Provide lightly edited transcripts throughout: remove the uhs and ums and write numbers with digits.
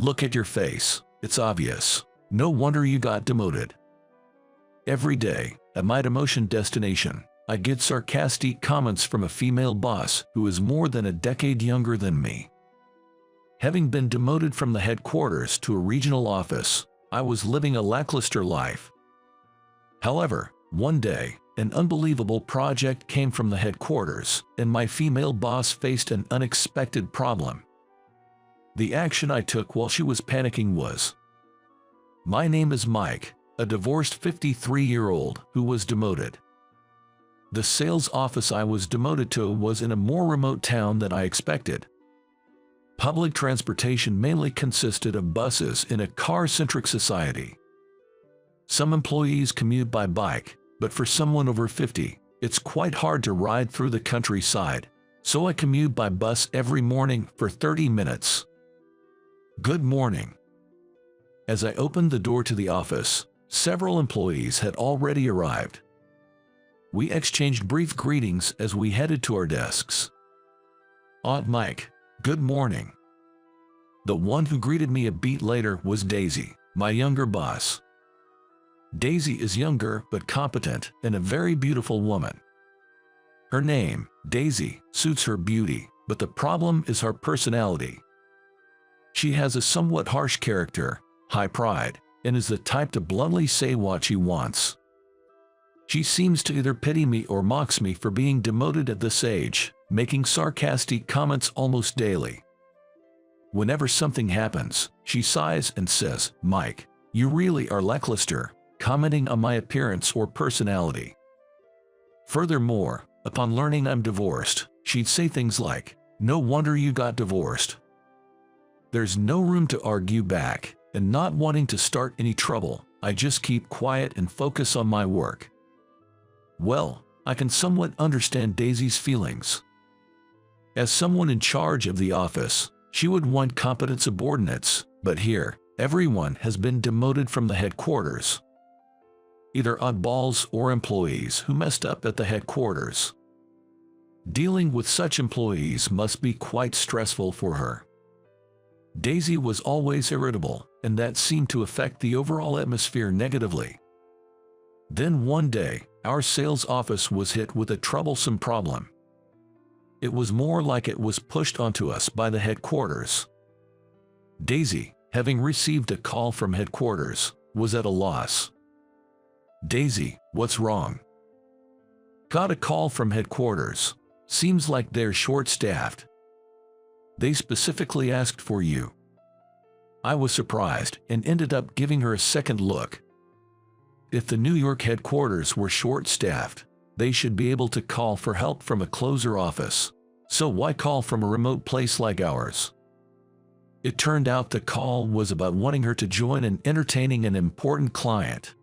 Look at your face. It's obvious. No wonder you got demoted. Every day, at my demotion destination, I get sarcastic comments from a female boss who is more than a decade younger than me. Having been demoted from the headquarters to a regional office, I was living a lackluster life. However, one day, an unbelievable project came from the headquarters, and my female boss faced an unexpected problem. The action I took while she was panicking was: my name is Mike, a divorced 53-year-old who was demoted. The sales office I was demoted to was in a more remote town than I expected. Public transportation mainly consisted of buses in a car-centric society. Some employees commute by bike, but for someone over 50, it's quite hard to ride through the countryside, so I commute by bus every morning for 30 minutes. Good morning. As I opened the door to the office, several employees had already arrived. We exchanged brief greetings as we headed to our desks. Aunt Mike, good morning. The one who greeted me a beat later was Daisy, my younger boss. Daisy is younger but competent and a very beautiful woman. Her name, Daisy, suits her beauty, but the problem is her personality. She has a somewhat harsh character, high pride, and is the type to bluntly say what she wants. She seems to either pity me or mocks me for being demoted at this age, making sarcastic comments almost daily. Whenever something happens, she sighs and says, "Mike, you really are lackluster," commenting on my appearance or personality. Furthermore, upon learning I'm divorced, she'd say things like, "No wonder you got divorced." There's no room to argue back, and not wanting to start any trouble, I just keep quiet and focus on my work. Well, I can somewhat understand Daisy's feelings. As someone in charge of the office, she would want competent subordinates, but here, everyone has been demoted from the headquarters. Either oddballs or employees who messed up at the headquarters. Dealing with such employees must be quite stressful for her. Daisy was always irritable, and that seemed to affect the overall atmosphere negatively. Then one day, our sales office was hit with a troublesome problem. It was more like it was pushed onto us by the headquarters. Daisy, having received a call from headquarters, was at a loss. "Daisy, what's wrong?" "Got a call from headquarters. Seems like they're short-staffed. They specifically asked for you." I was surprised and ended up giving her a second look. If the New York headquarters were short-staffed, they should be able to call for help from a closer office. So why call from a remote place like ours? It turned out the call was about wanting her to join in entertaining an important client.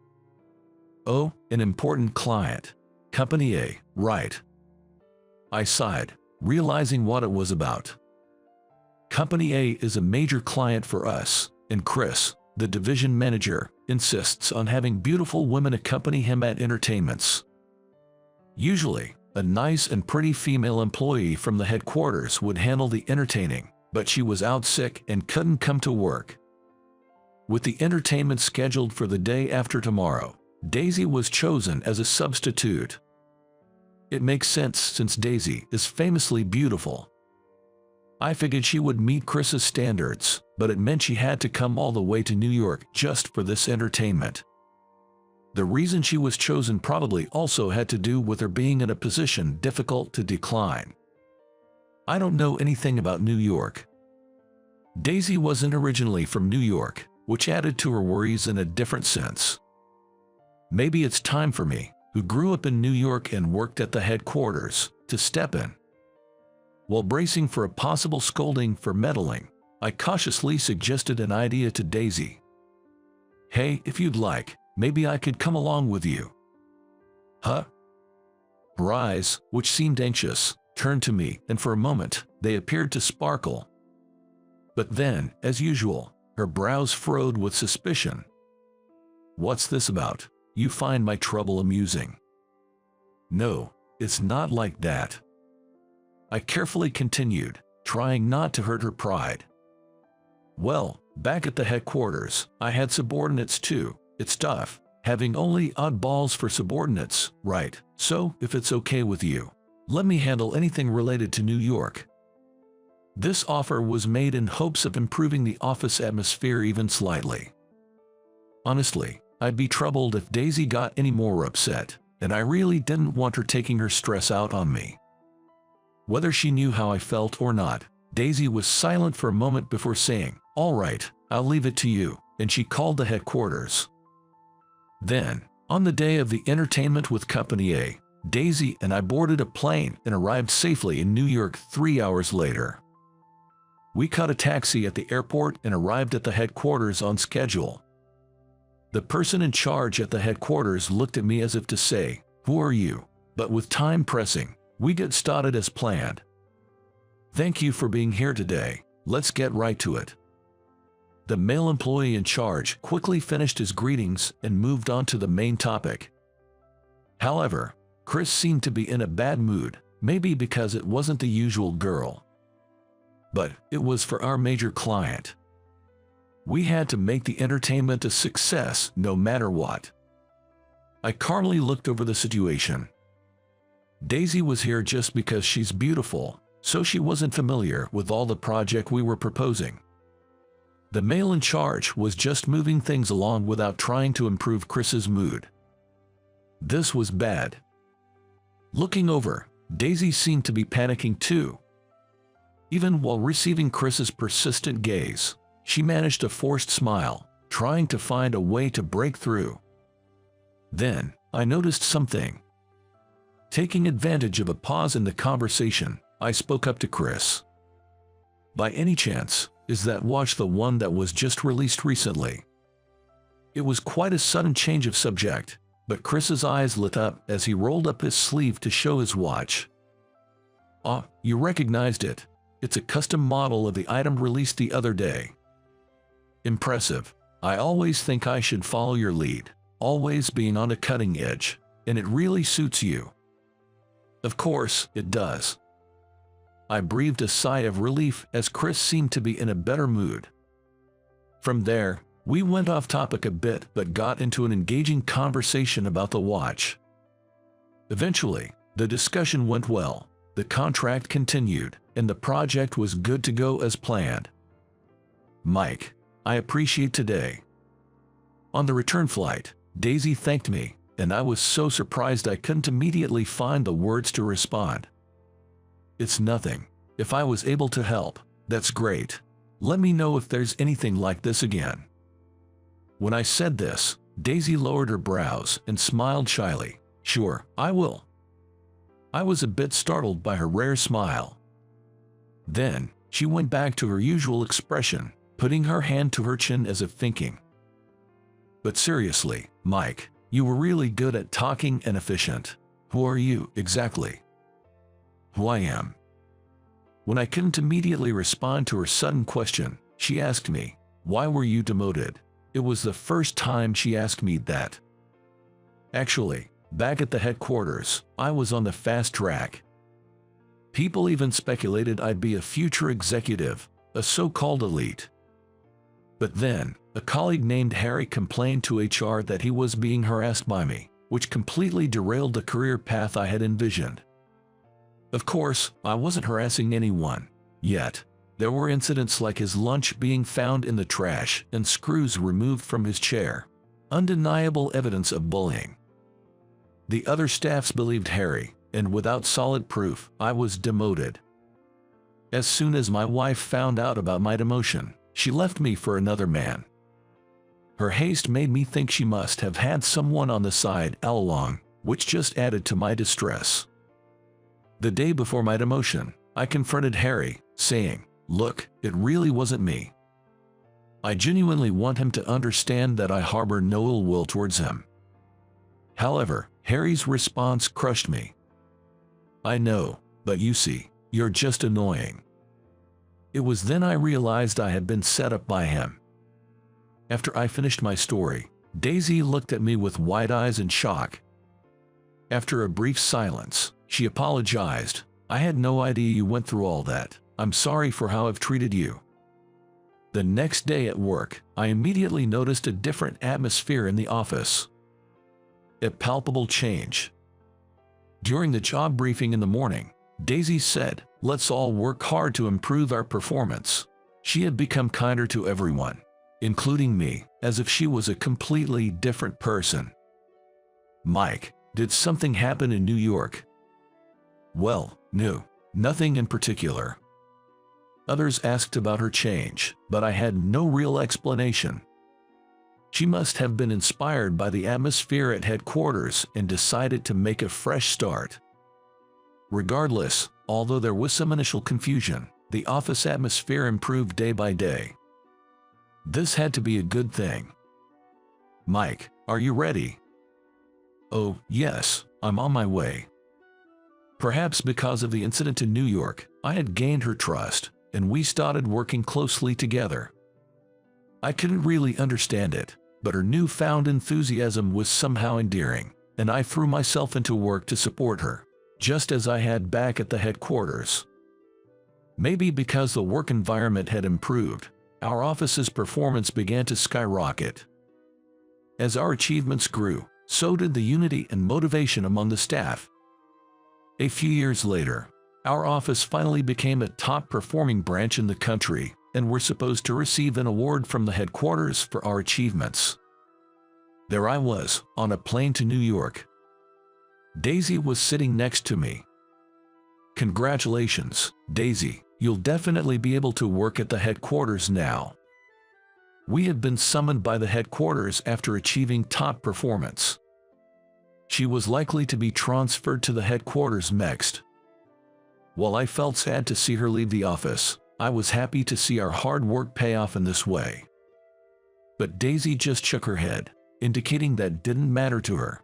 Oh, an important client. Company A, right. I sighed, realizing what it was about. Company A is a major client for us, and Chris, the division manager, insists on having beautiful women accompany him at entertainments. Usually, a nice and pretty female employee from the headquarters would handle the entertaining, but she was out sick and couldn't come to work. With the entertainment scheduled for the day after tomorrow, Daisy was chosen as a substitute. It makes sense since Daisy is famously beautiful. I figured she would meet Chris's standards, but it meant she had to come all the way to New York just for this entertainment. The reason she was chosen probably also had to do with her being in a position difficult to decline. I don't know anything about New York. Daisy wasn't originally from New York, which added to her worries in a different sense. Maybe it's time for me, who grew up in New York and worked at the headquarters, to step in. While bracing for a possible scolding for meddling, I cautiously suggested an idea to Daisy. "Hey, if you'd like, maybe I could come along with you." "Huh?" Her eyes, which seemed anxious, turned to me, and for a moment, they appeared to sparkle. But then, as usual, her brows furrowed with suspicion. "What's this about? You find my trouble amusing?" "No, it's not like that." I carefully continued, trying not to hurt her pride. "Well, Back at the headquarters, I had subordinates too. It's tough, having only oddballs for subordinates, right? So, if it's okay with you, let me handle anything related to New York. This offer was made in hopes of improving the office atmosphere even slightly. Honestly, I'd be troubled if Daisy got any more upset, and I really didn't want her taking her stress out on me. Whether she knew how I felt or not, Daisy was silent for a moment before saying, "All right, I'll leave it to you," and she called the headquarters. Then, on the day of the entertainment with Company A, Daisy and I boarded a plane and arrived safely in New York 3 hours later. We caught a taxi at the airport and arrived at the headquarters on schedule. The person in charge at the headquarters looked at me as if to say, "Who are you?" But with time pressing, we get started as planned. "Thank you for being here today. Let's get right to it." The male employee in charge quickly finished his greetings and moved on to the main topic. However, Chris seemed to be in a bad mood, maybe because it wasn't the usual girl. But it was for our major client. We had to make the entertainment a success no matter what. I calmly looked over the situation. Daisy was here just because she's beautiful, so she wasn't familiar with all the project we were proposing. The male in charge was just moving things along without trying to improve Chris's mood. This was bad. Looking over, Daisy seemed to be panicking too. Even while receiving Chris's persistent gaze, she managed a forced smile, trying to find a way to break through. Then, I noticed something. Taking advantage of a pause in the conversation, I spoke up to Chris. "By any chance, is that watch the one that was just released recently?" It was quite a sudden change of subject, but Chris's eyes lit up as he rolled up his sleeve to show his watch. "Ah, you recognized it. It's a custom model of the item released the other day." "Impressive. I always think I should follow your lead, always being on the cutting edge, and it really suits you." "Of course, it does." I breathed a sigh of relief as Chris seemed to be in a better mood. From there, we went off topic a bit but got into an engaging conversation about the watch. Eventually, the discussion went well, the contract continued, and the project was good to go as planned. "Mike, I appreciate today." On the return flight, Daisy thanked me, and I was so surprised I couldn't immediately find the words to respond. "It's nothing. If I was able to help, that's great. Let me know if there's anything like this again." When I said this, Daisy lowered her brows and smiled shyly. "Sure, I will." I was a bit startled by her rare smile. Then, she went back to her usual expression, putting her hand to her chin as if thinking. "But seriously, Mike, you were really good at talking and efficient. Who are you, exactly?" "Who I am." When I couldn't immediately respond to her sudden question, she asked me, "Why were you demoted?" It was the first time she asked me that. Actually, back at the headquarters, I was on the fast track. People even speculated I'd be a future executive, a so-called elite. But then, a colleague named Harry complained to HR that he was being harassed by me, which completely derailed the career path I had envisioned. Of course, I wasn't harassing anyone. Yet, there were incidents like his lunch being found in the trash and screws removed from his chair. Undeniable evidence of bullying. The other staffs believed Harry, and without solid proof, I was demoted. As soon as my wife found out about my demotion, she left me for another man. Her haste made me think she must have had someone on the side all along, which just added to my distress. The day before my demotion, I confronted Harry, saying, "Look, it really wasn't me. I genuinely want him to understand that I harbor no ill will towards him." However, Harry's response crushed me. "I know, but you see, you're just annoying." It was then I realized I had been set up by him. After I finished my story, Daisy looked at me with wide eyes in shock. After a brief silence, she apologized. "I had no idea you went through all that. I'm sorry for how I've treated you." The next day at work, I immediately noticed a different atmosphere in the office. A palpable change. During the job briefing in the morning, Daisy said, "Let's all work hard to improve our performance." She had become kinder to everyone, including me, as if she was a completely different person. Mike, did something happen in New York? Well, no, nothing in particular. Others asked about her change, but I had no real explanation. She must have been inspired by the atmosphere at headquarters and decided to make a fresh start. Regardless, although there was some initial confusion, the office atmosphere improved day by day. This had to be a good thing. "Mike, are you ready?" "Oh, yes, I'm on my way." Perhaps because of the incident in New York, I had gained her trust, and we started working closely together. I couldn't really understand it, but her newfound enthusiasm was somehow endearing, and I threw myself into work to support her, just as I had back at the headquarters. Maybe because the work environment had improved, our office's performance began to skyrocket. As our achievements grew, so did the unity and motivation among the staff. A few years later, our office finally became a top-performing branch in the country, and we're supposed to receive an award from the headquarters for our achievements. There I was, on a plane to New York. Daisy was sitting next to me. "Congratulations, Daisy, you'll definitely be able to work at the headquarters now." We had been summoned by the headquarters after achieving top performance. She was likely to be transferred to the headquarters next. While I felt sad to see her leave the office, I was happy to see our hard work pay off in this way. But Daisy just shook her head, indicating that didn't matter to her.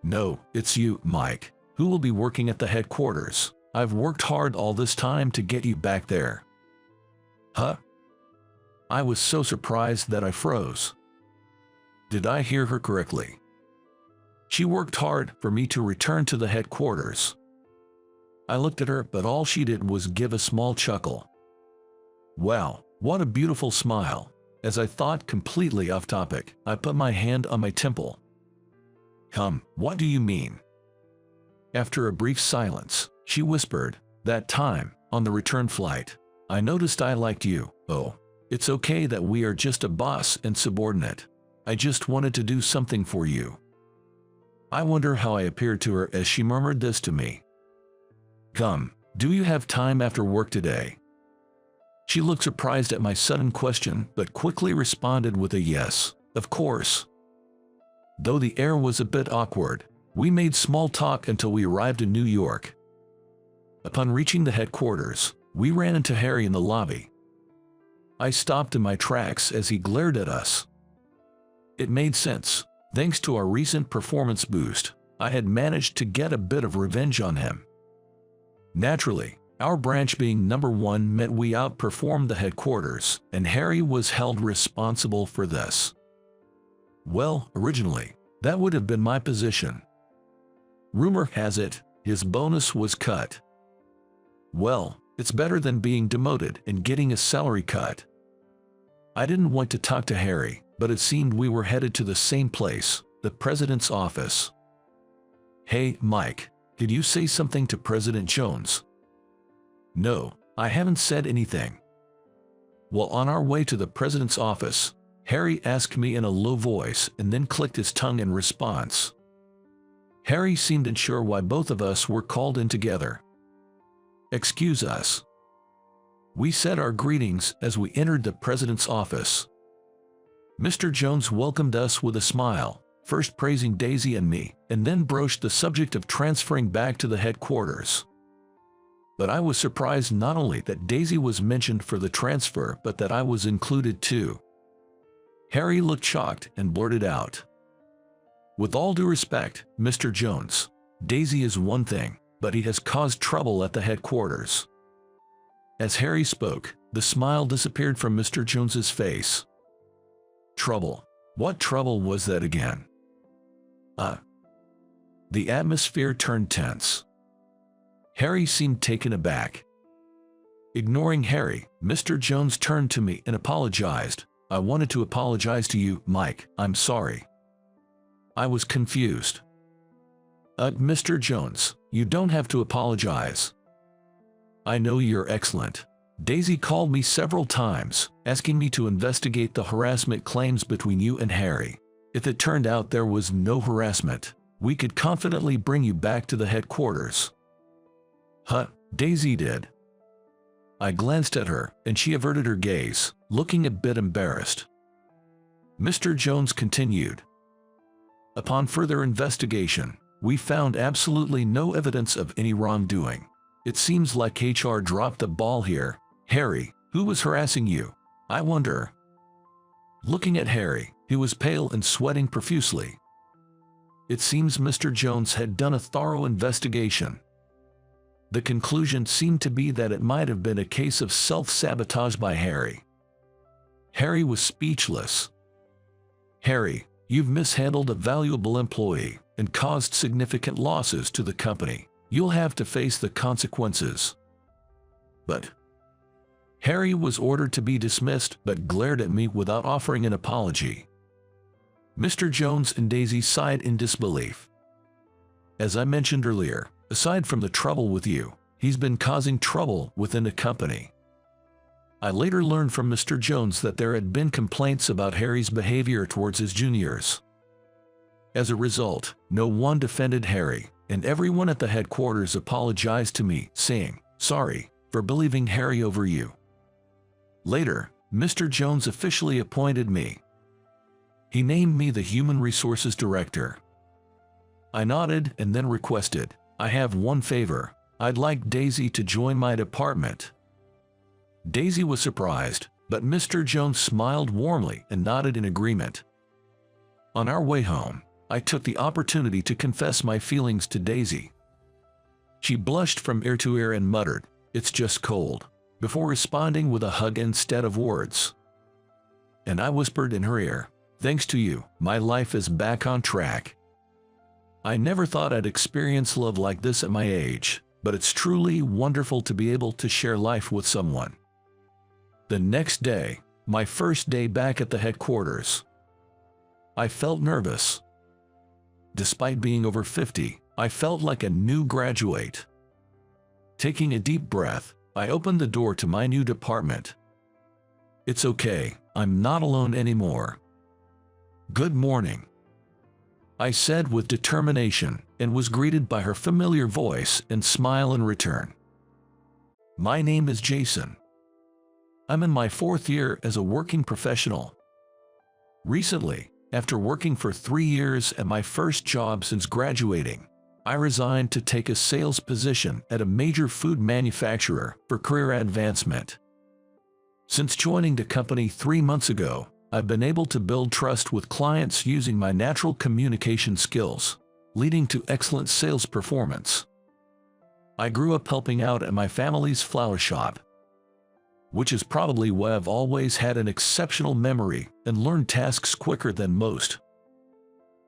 "No, it's you, Mike, who will be working at the headquarters. I've worked hard all this time to get you back there." "Huh?" I was so surprised that I froze. Did I hear her correctly? She worked hard for me to return to the headquarters. I looked at her, but all she did was give a small chuckle. Wow, what a beautiful smile. As I thought, completely off topic, I put my hand on my temple. What do you mean?" After a brief silence, she whispered, "That time, on the return flight, I noticed I liked you. Oh, it's okay that we are just a boss and subordinate. I just wanted to do something for you." I wonder how I appeared to her as she murmured this to me. Do you have time after work today?" She looked surprised at my sudden question, but quickly responded with a yes, of course. Though the air was a bit awkward, we made small talk until we arrived in New York. Upon reaching the headquarters, we ran into Harry in the lobby. I stopped in my tracks as he glared at us. It made sense. Thanks to our recent performance boost, I had managed to get a bit of revenge on him. Naturally, our branch being #1 meant we outperformed the headquarters, and Harry was held responsible for this. Well, originally, that would have been my position. Rumor has it, his bonus was cut. Well, it's better than being demoted and getting a salary cut. I didn't want to talk to Harry, but it seemed we were headed to the same place, the president's office. "Hey, Mike, did you say something to President Jones?" "No, I haven't said anything." Well, on our way to the president's office, Harry asked me in a low voice and then clicked his tongue in response. Harry seemed unsure why both of us were called in together. "Excuse us." We said our greetings as we entered the president's office. Mr. Jones welcomed us with a smile, first praising Daisy and me, and then broached the subject of transferring back to the headquarters. But I was surprised not only that Daisy was mentioned for the transfer, but that I was included too. Harry looked shocked and blurted out, "With all due respect, Mr. Jones, Daisy is one thing, but he has caused trouble at the headquarters." As Harry spoke, the smile disappeared from Mr. Jones's face. Trouble? What trouble was that again? The atmosphere turned tense. Harry seemed taken aback. Ignoring Harry, Mr. Jones turned to me and apologized. "I wanted to apologize to you, Mike. I'm sorry." I was confused. Mr. Jones, you don't have to apologize. I know you're excellent. Daisy called me several times, asking me to investigate the harassment claims between you and Harry. If it turned out there was no harassment, we could confidently bring you back to the headquarters. Huh, Daisy did. I glanced at her, and she averted her gaze, looking a bit embarrassed. Mr. Jones continued. Upon further investigation, we found absolutely no evidence of any wrongdoing. It seems like HR dropped the ball here. Harry, who was harassing you? I wonder. Looking at Harry, he was pale and sweating profusely. It seems Mr. Jones had done a thorough investigation. The conclusion seemed to be that it might have been a case of self-sabotage by Harry. Harry was speechless. Harry, you've mishandled a valuable employee and caused significant losses to the company. You'll have to face the consequences. But Harry was ordered to be dismissed but glared at me without offering an apology. Mr. Jones and Daisy sighed in disbelief. As I mentioned earlier, aside from the trouble with you, he's been causing trouble within the company. I later learned from Mr. Jones that there had been complaints about Harry's behavior towards his juniors. As a result, no one defended Harry, and everyone at the headquarters apologized to me, saying, "Sorry for believing Harry over you." Later, Mr. Jones officially appointed me. He named me the Human Resources Director. I nodded and then requested, "I have one favor. I'd like Daisy to join my department." Daisy was surprised, but Mr. Jones smiled warmly and nodded in agreement. On our way home, I took the opportunity to confess my feelings to Daisy. She blushed from ear to ear and muttered, "It's just cold," before responding with a hug instead of words. And I whispered in her ear, "Thanks to you, my life is back on track." I never thought I'd experience love like this at my age, but it's truly wonderful to be able to share life with someone. The next day, my first day back at the headquarters, I felt nervous. Despite being over 50, I felt like a new graduate. Taking a deep breath, I opened the door to my new department. "It's okay, I'm not alone anymore." "Good morning," I said with determination, and was greeted by her familiar voice and smile in return. "My name is Jason. I'm in my 4th year as a working professional. Recently, after working for 3 years at my first job since graduating, I resigned to take a sales position at a major food manufacturer for career advancement. Since joining the company 3 months ago, I've been able to build trust with clients using my natural communication skills, leading to excellent sales performance. I grew up helping out at my family's flower shop, which is probably why I've always had an exceptional memory and learned tasks quicker than most.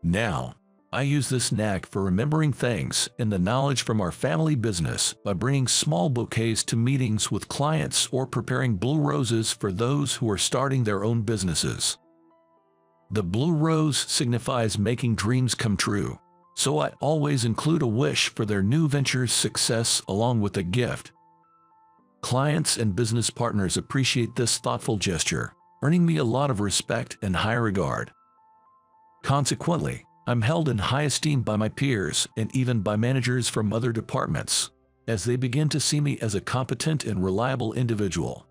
Now, I use this knack for remembering things and the knowledge from our family business by bringing small bouquets to meetings with clients or preparing blue roses for those who are starting their own businesses. The blue rose signifies making dreams come true, so I always include a wish for their new venture's success along with a gift. Clients and business partners appreciate this thoughtful gesture, earning me a lot of respect and high regard. Consequently, I'm held in high esteem by my peers and even by managers from other departments, as they begin to see me as a competent and reliable individual.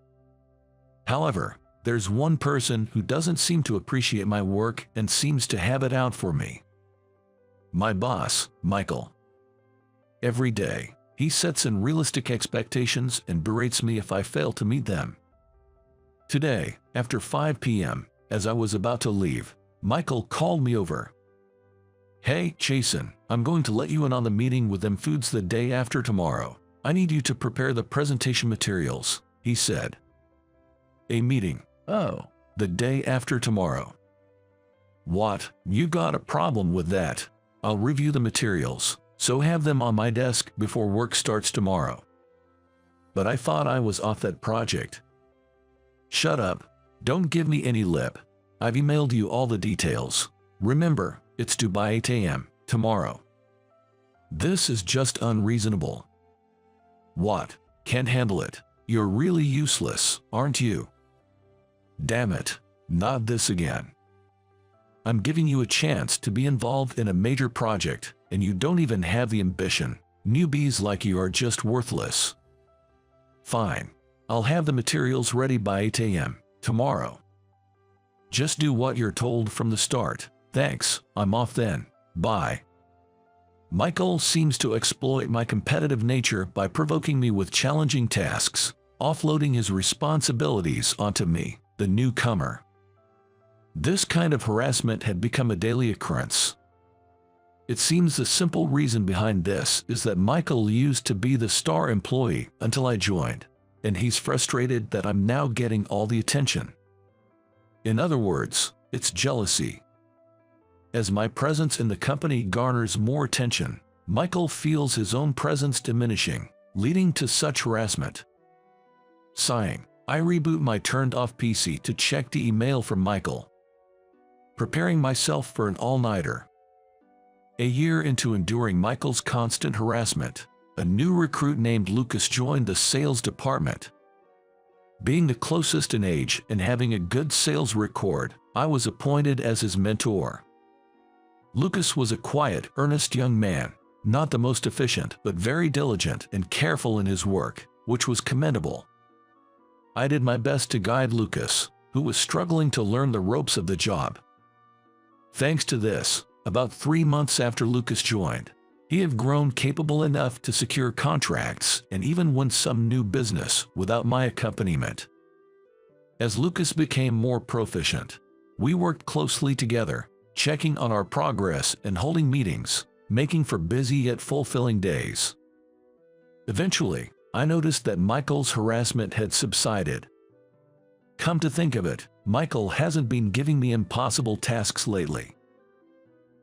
However, there's one person who doesn't seem to appreciate my work and seems to have it out for me. My boss, Michael. Every day, he sets unrealistic expectations and berates me if I fail to meet them. Today, after 5 p.m., as I was about to leave, Michael called me over. "Hey, Jason, I'm going to let you in on the meeting with them foods the day after tomorrow. I need you to prepare the presentation materials," he said. "A meeting? Oh, the day after tomorrow. What, you got a problem with that? I'll review the materials, so have them on my desk before work starts tomorrow." but I thought I was off that project. Shut up. Don't give me any lip. I've emailed you all the details. Remember, it's due by 8 a.m. tomorrow. This is just unreasonable. What? Can't handle it? You're really useless, aren't you? Damn it. Not this again. I'm giving you a chance to be involved in a major project, and you don't even have the ambition. Newbies like you are just worthless. Fine. I'll have the materials ready by 8 a.m. tomorrow. Just do what you're told from the start. Thanks, I'm off then. Bye. Michael seems to exploit my competitive nature by provoking me with challenging tasks, offloading his responsibilities onto me, the newcomer. This kind of harassment had become a daily occurrence. It seems the simple reason behind this is that Michael used to be the star employee until I joined, and he's frustrated that I'm now getting all the attention. In other words, it's jealousy. As my presence in the company garners more attention, Michael feels his own presence diminishing, leading to such harassment. Sighing, I reboot my turned-off PC to check the email from Michael. Preparing myself for an all-nighter. A year into enduring Michael's constant harassment, a new recruit named Lucas joined the sales department. Being the closest in age and having a good sales record, I was appointed as his mentor. Lucas was a quiet, earnest young man, not the most efficient but very diligent and careful in his work, which was commendable. I did my best to guide Lucas, who was struggling to learn the ropes of the job. Thanks to this, about 3 months after Lucas joined, he had grown capable enough to secure contracts and even win some new business without my accompaniment. As Lucas became more proficient, we worked closely together, checking on our progress and holding meetings, making for busy yet fulfilling days. Eventually, I noticed that Michael's harassment had subsided. Come to think of it, Michael hasn't been giving me impossible tasks lately.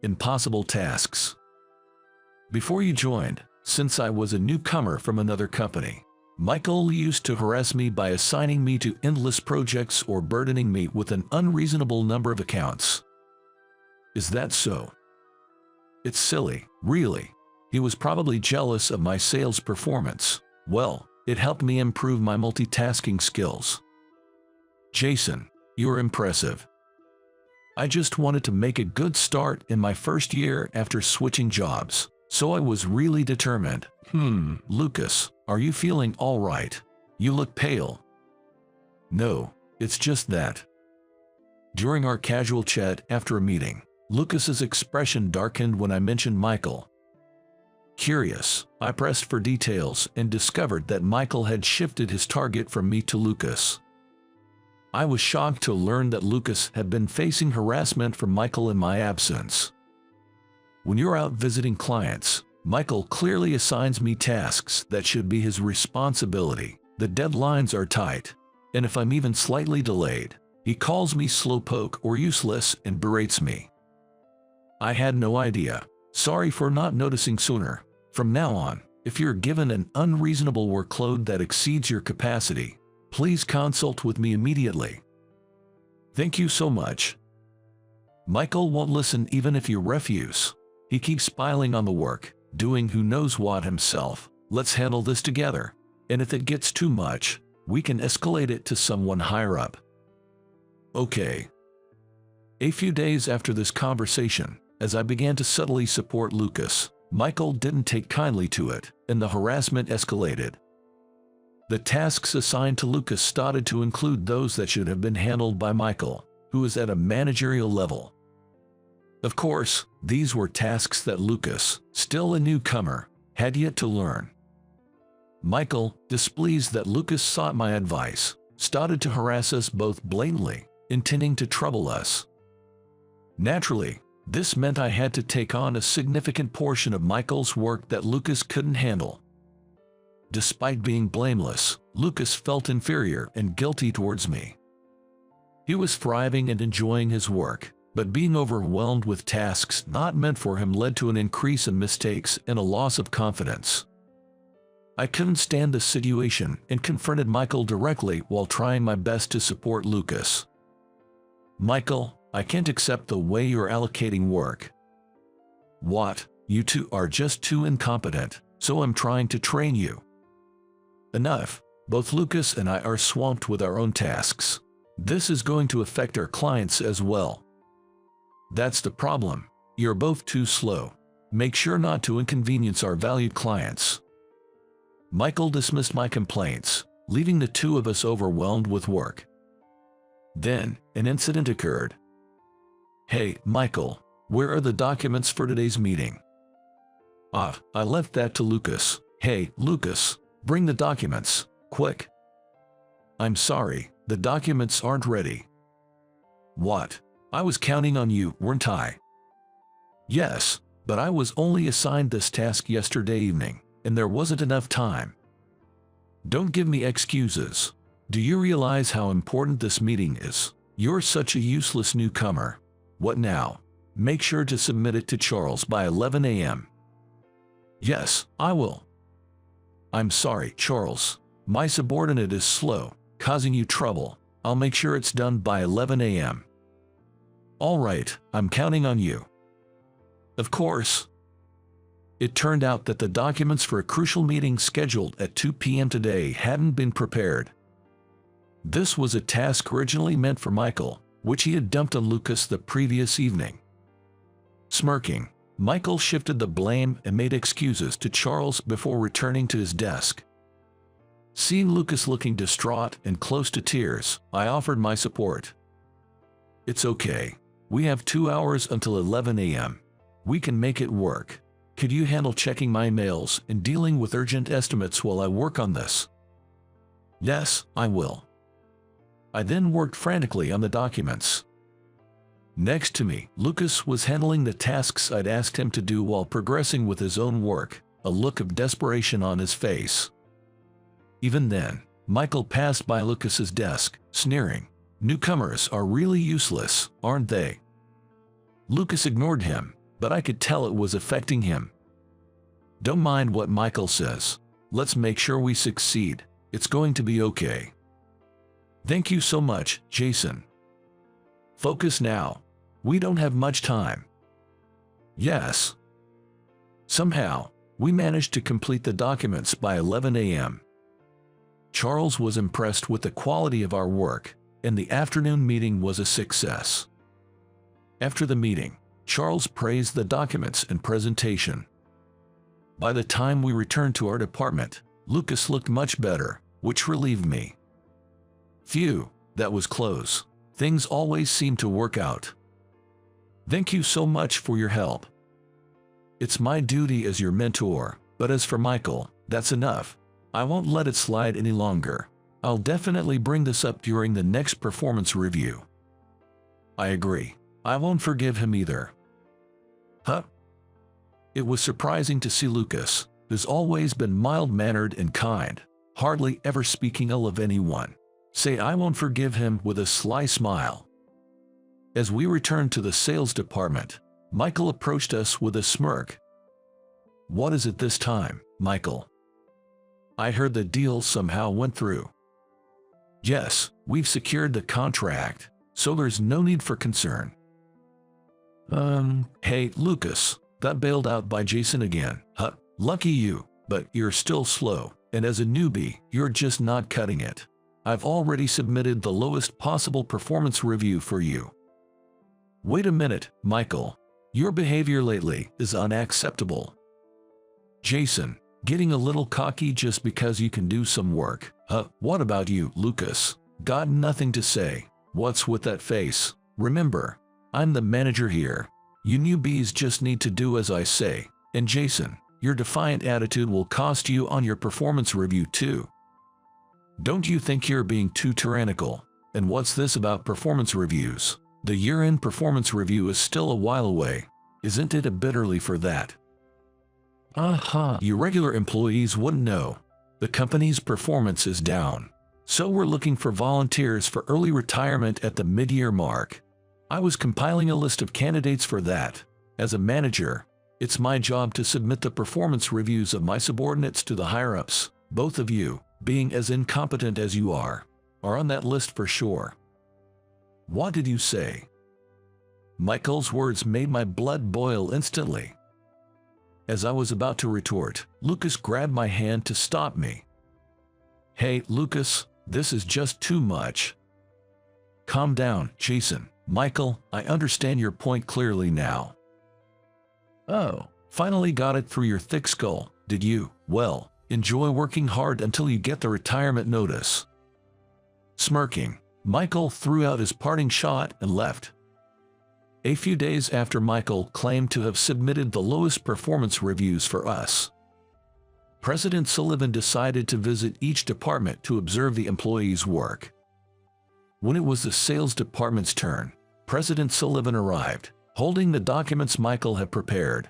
Impossible tasks. Before you joined, since I was a newcomer from another company, Michael used to harass me by assigning me to endless projects or burdening me with an unreasonable number of accounts. Is that so? It's silly, really. He was probably jealous of my sales performance. Well, it helped me improve my multitasking skills. Jason, you're impressive. I just wanted to make a good start in my first year after switching jobs, so I was really determined. Lucas, are you feeling all right? You look pale. No, it's just that. During our casual chat after a meeting, Lucas's expression darkened when I mentioned Michael. Curious, I pressed for details and discovered that Michael had shifted his target from me to Lucas. I was shocked to learn that Lucas had been facing harassment from Michael in my absence. When you're out visiting clients, Michael clearly assigns me tasks that should be his responsibility. The deadlines are tight, and if I'm even slightly delayed, he calls me slowpoke or useless and berates me. I had no idea. Sorry for not noticing sooner. From now on, if you're given an unreasonable workload that exceeds your capacity, please consult with me immediately. Thank you so much. Michael won't listen even if you refuse. He keeps piling on the work, doing who knows what himself. Let's handle this together. And if it gets too much, we can escalate it to someone higher up. Okay. A few days after this conversation, as I began to subtly support Lucas, Michael didn't take kindly to it, and the harassment escalated. The tasks assigned to Lucas started to include those that should have been handled by Michael, who is at a managerial level. Of course, these were tasks that Lucas, still a newcomer, had yet to learn. Michael, displeased that Lucas sought my advice, started to harass us both blatantly, intending to trouble us. Naturally, this meant I had to take on a significant portion of Michael's work that Lucas couldn't handle. Despite being blameless, Lucas felt inferior and guilty towards me. He was thriving and enjoying his work, but being overwhelmed with tasks not meant for him led to an increase in mistakes and a loss of confidence. I couldn't stand the situation and confronted Michael directly while trying my best to support Lucas. Michael, I can't accept the way you're allocating work. What? You two are just too incompetent, so I'm trying to train you. Enough. Both Lucas and I are swamped with our own tasks. This is going to affect our clients as well. That's the problem. You're both too slow. Make sure not to inconvenience our valued clients. Michael dismissed my complaints, leaving the two of us overwhelmed with work. Then, an incident occurred. Hey, Michael, where are the documents for today's meeting? I left that to Lucas. Hey, Lucas, bring the documents, quick. I'm sorry, the documents aren't ready. What? I was counting on you, weren't I? Yes, but I was only assigned this task yesterday evening, and there wasn't enough time. Don't give me excuses. Do you realize how important this meeting is? You're such a useless newcomer. What now? Make sure to submit it to Charles by 11 a.m. Yes, I will. I'm sorry, Charles. My subordinate is slow, causing you trouble. I'll make sure it's done by 11 a.m. All right, I'm counting on you. Of course. It turned out that the documents for a crucial meeting scheduled at 2 p.m. today hadn't been prepared. This was a task originally meant for Michael, which he had dumped on Lucas the previous evening. Smirking, Michael shifted the blame and made excuses to Charles before returning to his desk. Seeing Lucas looking distraught and close to tears, I offered my support. It's okay. We have 2 hours until 11 a.m. We can make it work. Could you handle checking my mails and dealing with urgent estimates while I work on this? Yes, I will. I then worked frantically on the documents. Next to me, Lucas was handling the tasks I'd asked him to do while progressing with his own work, a look of desperation on his face. Even then, Michael passed by Lucas's desk, sneering. Newcomers are really useless, aren't they? Lucas ignored him, but I could tell it was affecting him. Don't mind what Michael says. Let's make sure we succeed. It's going to be okay. Thank you so much, Jason. Focus now. We don't have much time. Yes. Somehow, we managed to complete the documents by 11 a.m. Charles was impressed with the quality of our work, and the afternoon meeting was a success. After the meeting, Charles praised the documents and presentation. By the time we returned to our department, Lucas looked much better, which relieved me. Phew, that was close. Things always seem to work out. Thank you so much for your help. It's my duty as your mentor, but as for Michael, that's enough. I won't let it slide any longer. I'll definitely bring this up during the next performance review. I agree. I won't forgive him either. Huh? It was surprising to see Lucas, who's always been mild-mannered and kind, hardly ever speaking ill of anyone, say I won't forgive him with a sly smile. As we returned to the sales department, Michael approached us with a smirk. What is it this time, Michael? I heard the deal somehow went through. Yes, we've secured the contract, so there's no need for concern. Hey, Lucas, got bailed out by Jason again. Huh, lucky you, but you're still slow, and as a newbie, you're just not cutting it. I've already submitted the lowest possible performance review for you. Wait a minute, Michael. Your behavior lately is unacceptable. Jason, getting a little cocky just because you can do some work. What about you, Lucas? Got nothing to say. What's with that face? Remember, I'm the manager here. You newbies just need to do as I say. And Jason, your defiant attitude will cost you on your performance review too. Don't you think you're being too tyrannical? And what's this about performance reviews? The year-end performance review is still a while away. Isn't it a bit early for that? You regular employees wouldn't know. The company's performance is down. So we're looking for volunteers for early retirement at the mid-year mark. I was compiling a list of candidates for that. As a manager, It's my job to submit the performance reviews of my subordinates to the higher-ups. Both of you, being as incompetent as you are on that list for sure." "What did you say?" Michael's words made my blood boil instantly. As I was about to retort, Lucas grabbed my hand to stop me. "Hey, Lucas, this is just too much. Calm down, Jason. Michael, I understand your point clearly now." "Oh, finally got it through your thick skull, did you? Well, enjoy working hard until you get the retirement notice." Smirking, Michael threw out his parting shot and left. A few days after Michael claimed to have submitted the lowest performance reviews for us, President Sullivan decided to visit each department to observe the employees' work. When it was the sales department's turn, President Sullivan arrived, holding the documents Michael had prepared.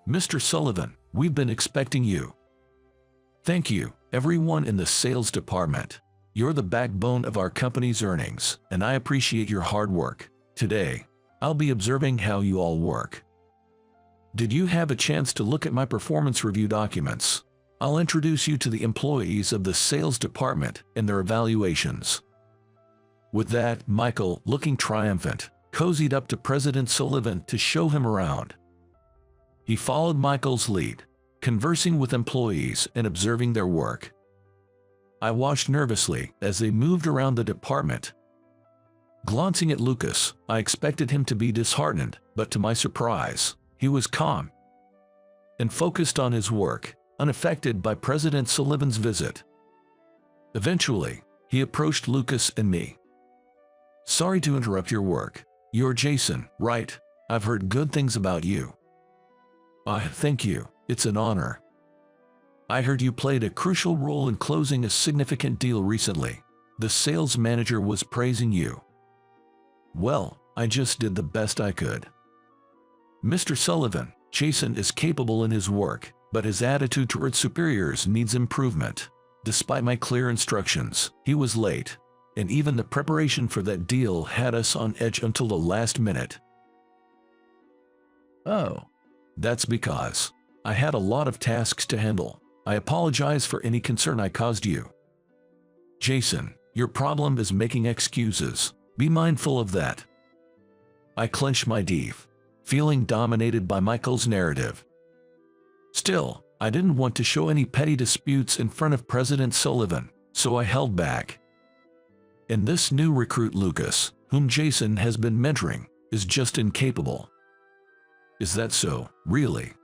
"Mr. Sullivan, we've been expecting you." "Thank you, everyone in the sales department. You're the backbone of our company's earnings, and I appreciate your hard work. Today, I'll be observing how you all work. Did you have a chance to look at my performance review documents? I'll introduce you to the employees of the sales department and their evaluations." With that, Michael, looking triumphant, cozied up to President Sullivan to show him around. He followed Michael's lead, conversing with employees and observing their work. I watched nervously as they moved around the department. Glancing at Lucas, I expected him to be disheartened, but to my surprise, he was calm and focused on his work, unaffected by President Sullivan's visit. Eventually, he approached Lucas and me. "Sorry to interrupt your work. You're Jason, right? I've heard good things about you." Thank you. It's an honor. I heard you played a crucial role in closing a significant deal recently. The sales manager was praising you." "Well, I just did the best I could." "Mr. Sullivan, Jason is capable in his work, but his attitude toward superiors needs improvement. Despite my clear instructions, he was late, and even the preparation for that deal had us on edge until the last minute." "Oh, that's because I had a lot of tasks to handle. I apologize for any concern I caused you." "Jason, your problem is making excuses. Be mindful of that." I clenched my teeth, feeling dominated by Michael's narrative. Still, I didn't want to show any petty disputes in front of President Sullivan, so I held back. "And this new recruit Lucas, whom Jason has been mentoring, is just incapable." "Is that so, really?"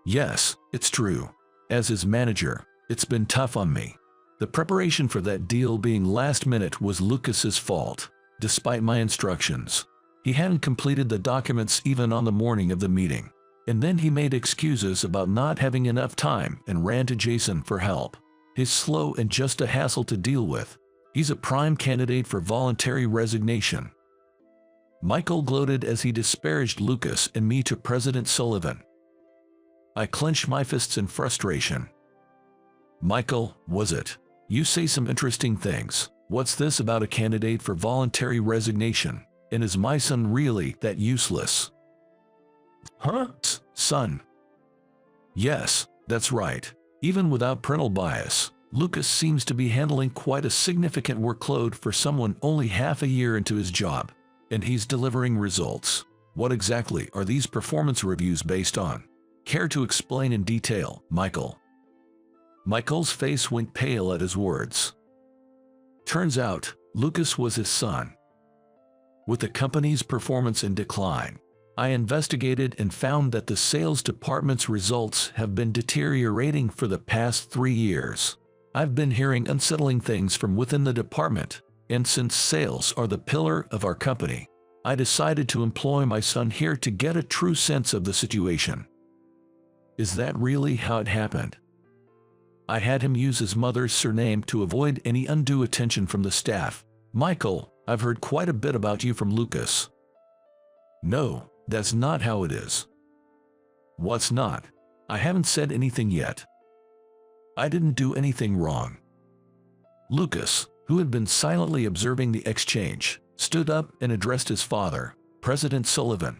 "Yes, it's true. As his manager, it's been tough on me. The preparation for that deal being last minute was Lucas's fault, despite my instructions. He hadn't completed the documents even on the morning of the meeting, and then he made excuses about not having enough time and ran to Jason for help. He's slow and just a hassle to deal with. He's a prime candidate for voluntary resignation." Michael gloated as he disparaged Lucas and me to President Sullivan. I clenched my fists in frustration. "Michael, was it? You say some interesting things. What's this about a candidate for voluntary resignation? And is my son really that useless?" "Huh, son?" "Yes, that's right. Even without parental bias, Lucas seems to be handling quite a significant workload for someone only half a year into his job. And he's delivering results. What exactly are these performance reviews based on? Care to explain in detail, Michael?" Michael's face went pale at his words. Turns out, Lucas was his son. With the company's performance in decline, I investigated and found that the sales department's results have been deteriorating for the past 3 years. I've been hearing unsettling things from within the department, and since sales are the pillar of our company, I decided to employ my son here to get a true sense of the situation. Is that really how it happened? I had him use his mother's surname to avoid any undue attention from the staff. "Michael, I've heard quite a bit about you from Lucas." "No, that's not how it is." "What's not?" "I haven't said anything yet." "I didn't do anything wrong." Lucas, who had been silently observing the exchange, stood up and addressed his father, President Sullivan.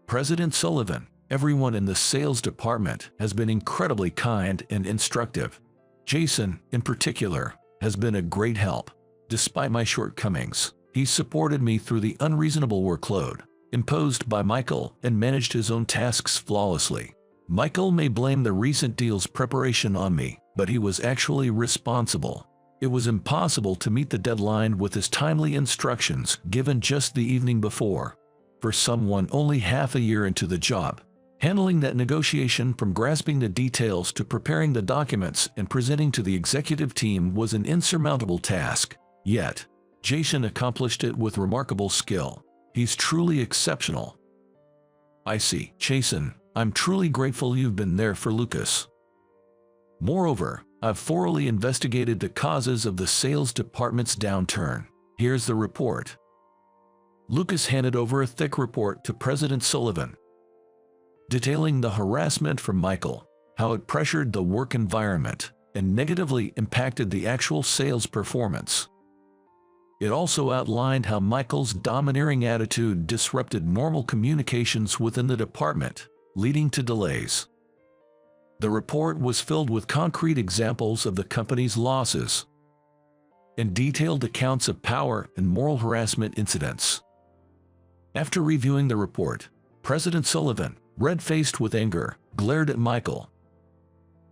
President Sullivan, everyone in the sales department has been incredibly kind and instructive. Jason, in particular, has been a great help. Despite my shortcomings, he's supported me through the unreasonable workload imposed by Michael and managed his own tasks flawlessly. Michael may blame the recent deal's preparation on me, but he was actually responsible. It was impossible to meet the deadline with his timely instructions given just the evening before. For someone only half a year into the job, handling that negotiation from grasping the details to preparing the documents and presenting to the executive team was an insurmountable task. Yet, Jason accomplished it with remarkable skill. He's truly exceptional. I see, Jason. I'm truly grateful you've been there for Lucas. Moreover, I've thoroughly investigated the causes of the sales department's downturn. Here's the report. Lucas handed over a thick report to President Sullivan, detailing the harassment from Michael, how it pressured the work environment, and negatively impacted the actual sales performance. It also outlined how Michael's domineering attitude disrupted normal communications within the department, leading to delays. The report was filled with concrete examples of the company's losses and detailed accounts of power and moral harassment incidents. After reviewing the report, President Sullivan, red-faced with anger, glared at Michael.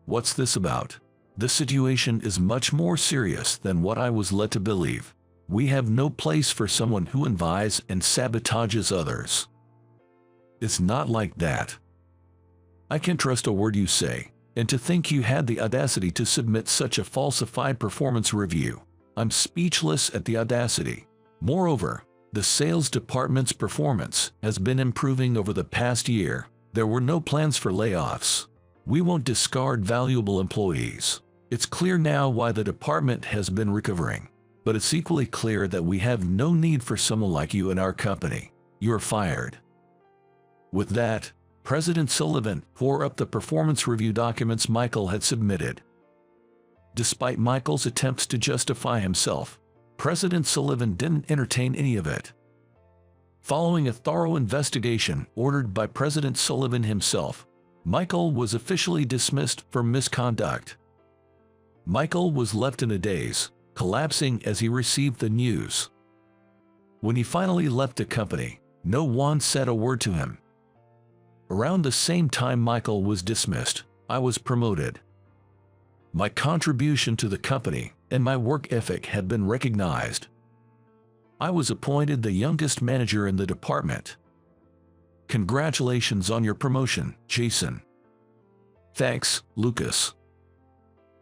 "What's this about? The situation is much more serious than what I was led to believe. We have no place for someone who envies and sabotages others. It's not like that. I can't trust a word you say, and to think you had the audacity to submit such a falsified performance review. I'm speechless at the audacity. Moreover, the sales department's performance has been improving over the past year. There were no plans for layoffs. We won't discard valuable employees. It's clear now why the department has been recovering. But it's equally clear that we have no need for someone like you in our company. You're fired." With that, President Sullivan tore up the performance review documents Michael had submitted. Despite Michael's attempts to justify himself, President Sullivan didn't entertain any of it. Following a thorough investigation ordered by President Sullivan himself, Michael was officially dismissed for misconduct. Michael was left in a daze, collapsing as he received the news. When he finally left the company, no one said a word to him. Around the same time Michael was dismissed, I was promoted. My contribution to the company and my work ethic had been recognized. I was appointed the youngest manager in the department. Congratulations on your promotion, Jason. Thanks, Lucas.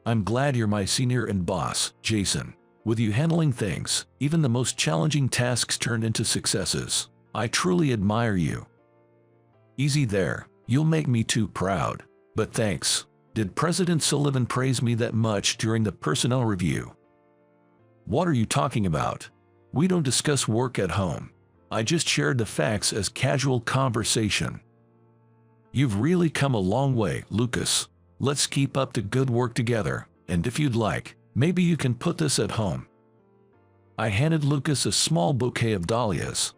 I'm glad you're my senior and boss, Jason. With you handling things, even the most challenging tasks turned into successes. I truly admire you. Easy there, you'll make me too proud. But thanks. Did President Sullivan praise me that much during the personnel review? What are you talking about? We don't discuss work at home. I just shared the facts as casual conversation. You've really come a long way, Lucas. Let's keep up the good work together, and if you'd like, maybe you can put this at home. I handed Lucas a small bouquet of dahlias.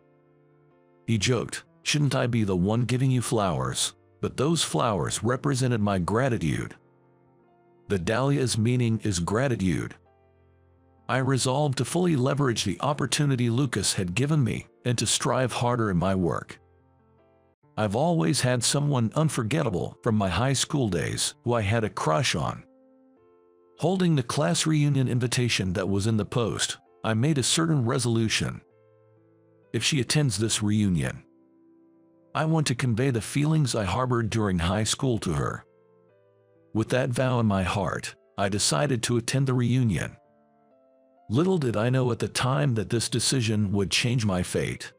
He joked, shouldn't I be the one giving you flowers? But those flowers represented my gratitude. The dahlia's meaning is gratitude. I resolved to fully leverage the opportunity Lucas had given me and to strive harder in my work. I've always had someone unforgettable from my high school days who I had a crush on. Holding the class reunion invitation that was in the post, I made a certain resolution. If she attends this reunion, I want to convey the feelings I harbored during high school to her. With that vow in my heart, I decided to attend the reunion. Little did I know at the time that this decision would change my fate.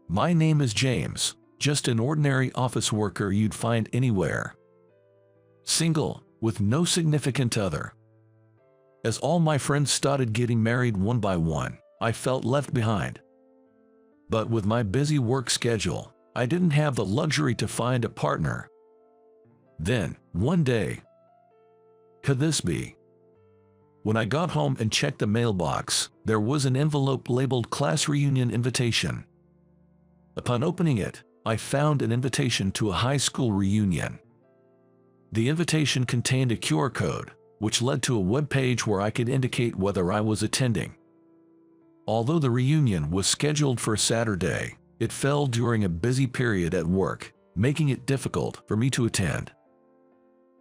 My name is James, just an ordinary office worker you'd find anywhere. Single, with no significant other. As all my friends started getting married one by one, I felt left behind. But with my busy work schedule, I didn't have the luxury to find a partner. Then, one day, could this be? When I got home and checked the mailbox, there was an envelope labeled Class Reunion Invitation. Upon opening it, I found an invitation to a high school reunion. The invitation contained a QR code, which led to a web page where I could indicate whether I was attending. Although the reunion was scheduled for Saturday, it fell during a busy period at work, making it difficult for me to attend.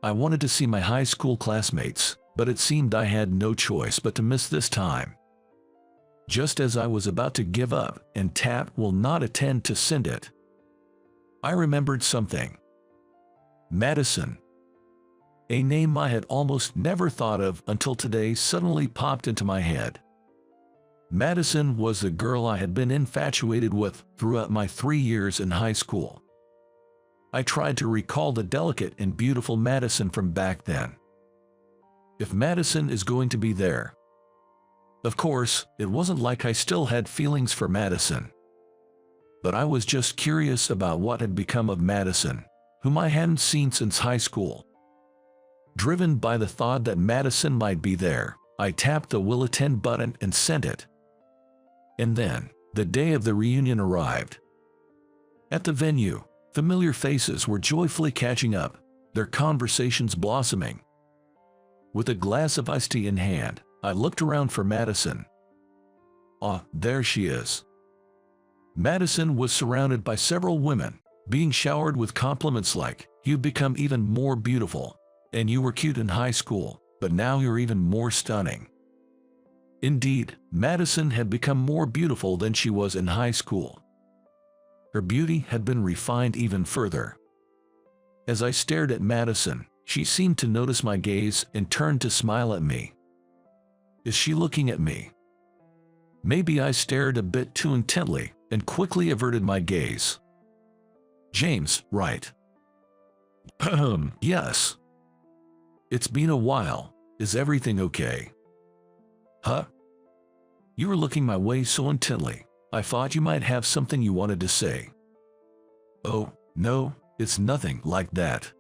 I wanted to see my high school classmates, but it seemed I had no choice but to miss this time. Just as I was about to give up and tap "will not attend" to send it, I remembered something. Madison. A name I had almost never thought of until today suddenly popped into my head. Madison was the girl I had been infatuated with throughout my 3 years in high school. I tried to recall the delicate and beautiful Madison from back then. If Madison is going to be there. Of course, it wasn't like I still had feelings for Madison. But I was just curious about what had become of Madison, whom I hadn't seen since high school. Driven by the thought that Madison might be there, I tapped the "will attend" button and sent it. And then, the day of the reunion arrived. At the venue, familiar faces were joyfully catching up, their conversations blossoming. With a glass of iced tea in hand, I looked around for Madison. Ah, there she is. Madison was surrounded by several women, being showered with compliments like, "You've become even more beautiful," and "You were cute in high school, but now you're even more stunning." Indeed, Madison had become more beautiful than she was in high school. Her beauty had been refined even further. As I stared at Madison, she seemed to notice my gaze and turned to smile at me. Is she looking at me? Maybe I stared a bit too intently and quickly averted my gaze. "James, right?" "Yes." "It's been a while. Is everything okay?" "Huh? You were looking my way so intently, I thought you might have something you wanted to say." "Oh, no, it's nothing like that."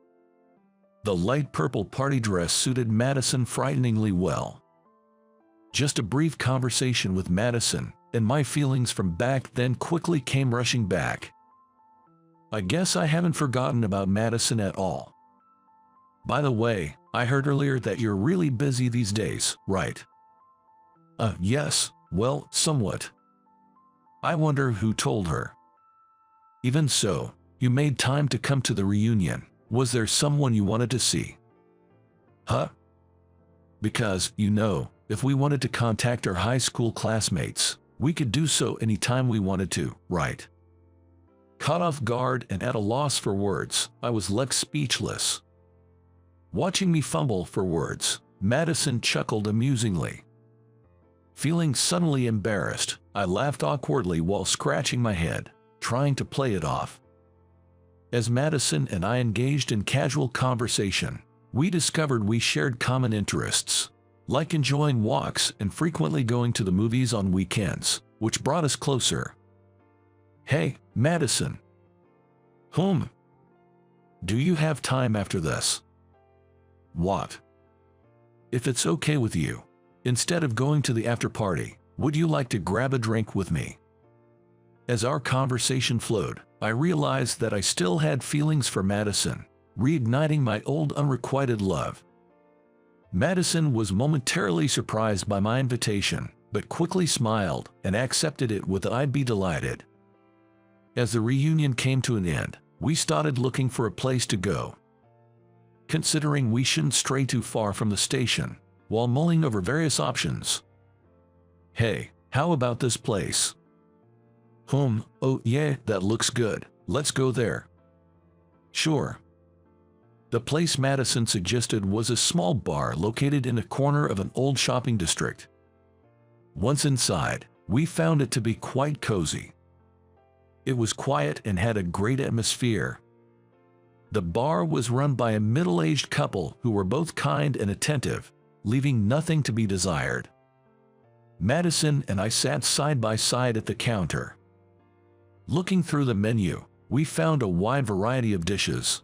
The light purple party dress suited Madison frighteningly well. Just a brief conversation with Madison, and my feelings from back then quickly came rushing back. I guess I haven't forgotten about Madison at all. "By the way, I heard earlier that you're really busy these days, right?" Yes, well, somewhat." I wonder who told her. "Even so, you made time to come to the reunion. Was there someone you wanted to see?" "Huh?" "Because, you know, if we wanted to contact our high school classmates, we could do so anytime we wanted to, right?" Caught off guard and at a loss for words, I was left speechless. Watching me fumble for words, Madison chuckled amusingly. Feeling suddenly embarrassed, I laughed awkwardly while scratching my head, trying to play it off. As Madison and I engaged in casual conversation, we discovered we shared common interests, like enjoying walks and frequently going to the movies on weekends, which brought us closer. "Hey, Madison." "Whom?" "Do you have time after this?" "What?" "If it's okay with you, instead of going to the after party, would you like to grab a drink with me?" As our conversation flowed, I realized that I still had feelings for Madison, reigniting my old unrequited love. Madison was momentarily surprised by my invitation, but quickly smiled and accepted it with "I'd be delighted." As the reunion came to an end, we started looking for a place to go. Considering we shouldn't stray too far from the station, while mulling over various options. "Hey, how about this place?" "Oh yeah, that looks good. Let's go there." "Sure." The place Madison suggested was a small bar located in a corner of an old shopping district. Once inside, we found it to be quite cozy. It was quiet and had a great atmosphere. The bar was run by a middle-aged couple who were both kind and attentive, leaving nothing to be desired. Madison and I sat side by side at the counter. Looking through the menu, we found a wide variety of dishes.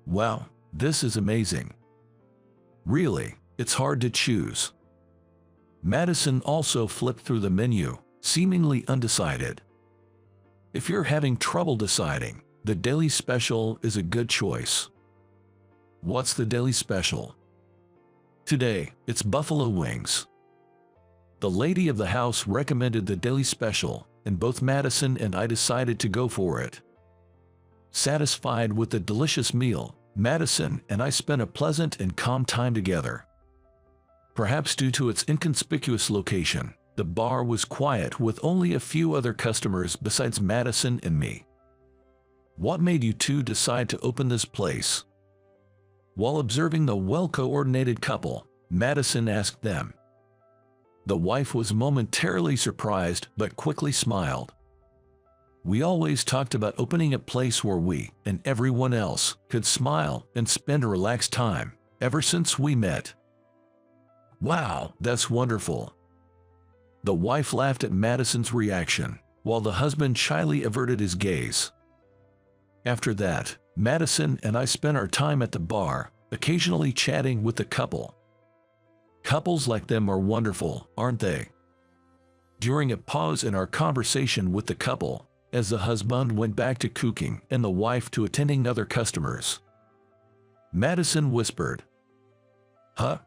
"Wow, this is amazing. Really, it's hard to choose." Madison also flipped through the menu, seemingly undecided. If you're having trouble deciding, the daily special is a good choice. What's the daily special? Today, it's buffalo wings. The lady of the house recommended the daily special, and both Madison and I decided to go for it. Satisfied with the delicious meal, Madison and I spent a pleasant and calm time together. Perhaps due to its inconspicuous location, the bar was quiet with only a few other customers besides Madison and me. What made you two decide to open this place? While observing the well-coordinated couple, Madison asked them. The wife was momentarily surprised but quickly smiled. We always talked about opening a place where we and everyone else could smile and spend a relaxed time ever since we met. Wow, that's wonderful. The wife laughed at Madison's reaction, while the husband shyly averted his gaze. After that, Madison and I spent our time at the bar, occasionally chatting with the couple. Couples like them are wonderful, aren't they? During a pause in our conversation with the couple, as the husband went back to cooking and the wife to attending other customers, Madison whispered, "Huh?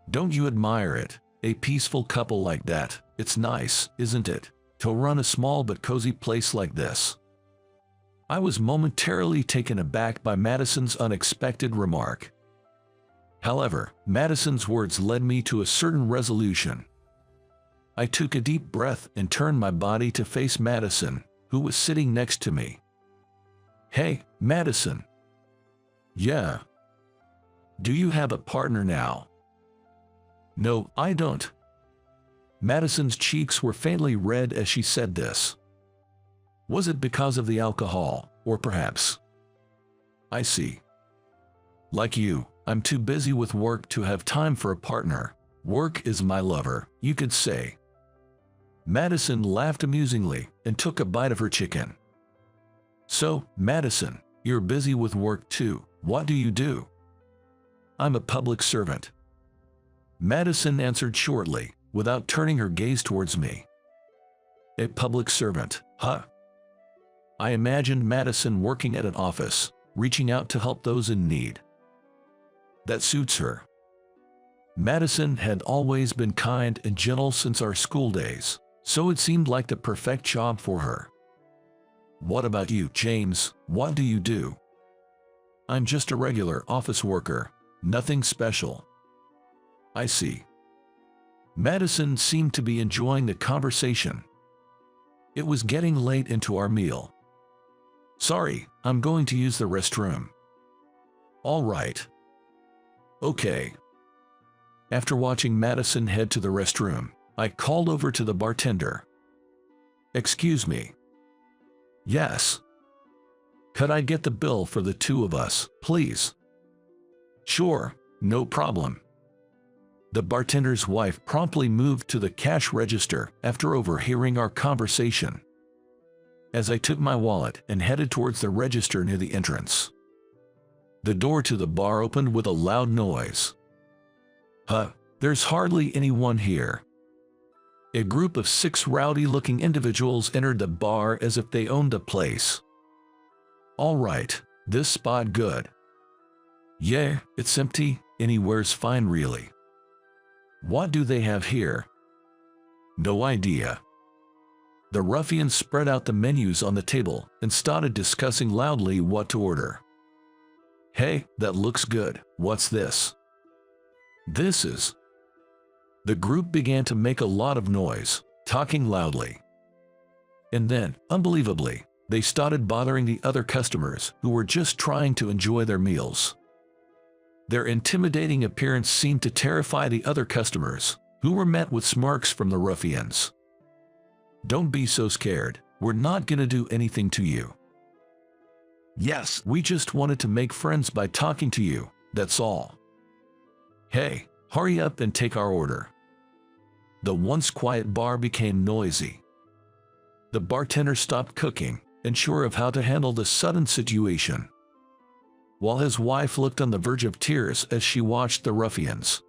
Don't you admire it? A peaceful couple like that. It's nice, isn't it, to run a small but cozy place like this?" I was momentarily taken aback by Madison's unexpected remark. However, Madison's words led me to a certain resolution. I took a deep breath and turned my body to face Madison, who was sitting next to me. "Hey, Madison." "Yeah." "Do you have a partner now?" "No, I don't." Madison's cheeks were faintly red as she said this. Was it because of the alcohol, or perhaps? I see. Like you, I'm too busy with work to have time for a partner. Work is my lover, you could say. Madison laughed amusingly and took a bite of her chicken. "So, Madison, you're busy with work too. What do you do?" "I'm a public servant." Madison answered shortly, without turning her gaze towards me. "A public servant, huh?" I imagined Madison working at an office, reaching out to help those in need. That suits her. Madison had always been kind and gentle since our school days, so it seemed like the perfect job for her. "What about you, James? What do you do?" "I'm just a regular office worker, nothing special." "I see." Madison seemed to be enjoying the conversation. It was getting late into our meal. "Sorry, I'm going to use the restroom." "All right." "Okay." After watching Madison head to the restroom, I called over to the bartender. "Excuse me." "Yes." "Could I get the bill for the two of us, please?" "Sure, no problem." The bartender's wife promptly moved to the cash register after overhearing our conversation. As I took my wallet and headed towards the register near the entrance, the door to the bar opened with a loud noise. "Huh, there's hardly anyone here." A group of 6 rowdy-looking individuals entered the bar as if they owned the place. "All right, this spot good." "Yeah, it's empty, anywhere's fine really." "What do they have here?" "No idea." The ruffians spread out the menus on the table and started discussing loudly what to order. "Hey, that looks good. What's this?" "This is..." The group began to make a lot of noise, talking loudly. And then, unbelievably, they started bothering the other customers who were just trying to enjoy their meals. Their intimidating appearance seemed to terrify the other customers, who were met with smirks from the ruffians. "Don't be so scared, we're not gonna do anything to you. Yes, we just wanted to make friends by talking to you, that's all. Hey, hurry up and take our order." The once quiet bar became noisy. The bartender stopped cooking, unsure of how to handle the sudden situation, while his wife looked on the verge of tears as she watched the ruffians.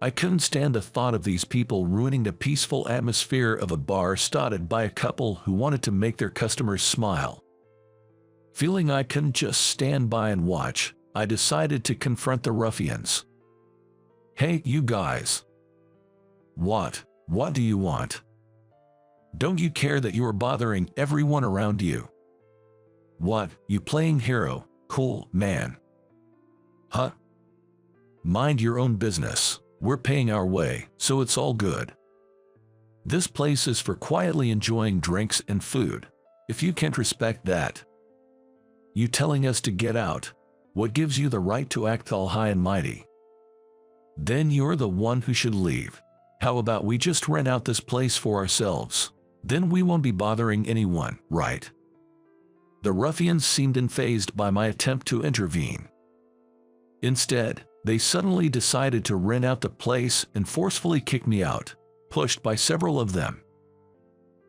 I couldn't stand the thought of these people ruining the peaceful atmosphere of a bar started by a couple who wanted to make their customers smile. Feeling I couldn't just stand by and watch, I decided to confront the ruffians. "Hey, you guys. What do you want? Don't you care that you are bothering everyone around you? What, you playing hero? Cool, man. Huh? Mind your own business. We're paying our way, so it's all good. This place is for quietly enjoying drinks and food. If you can't respect that, you telling us to get out, what gives you the right to act all high and mighty? Then you're the one who should leave. How about we just rent out this place for ourselves? Then we won't be bothering anyone, right?" The ruffians seemed unfazed by my attempt to intervene. Instead, they suddenly decided to rent out the place and forcefully kick me out, pushed by several of them.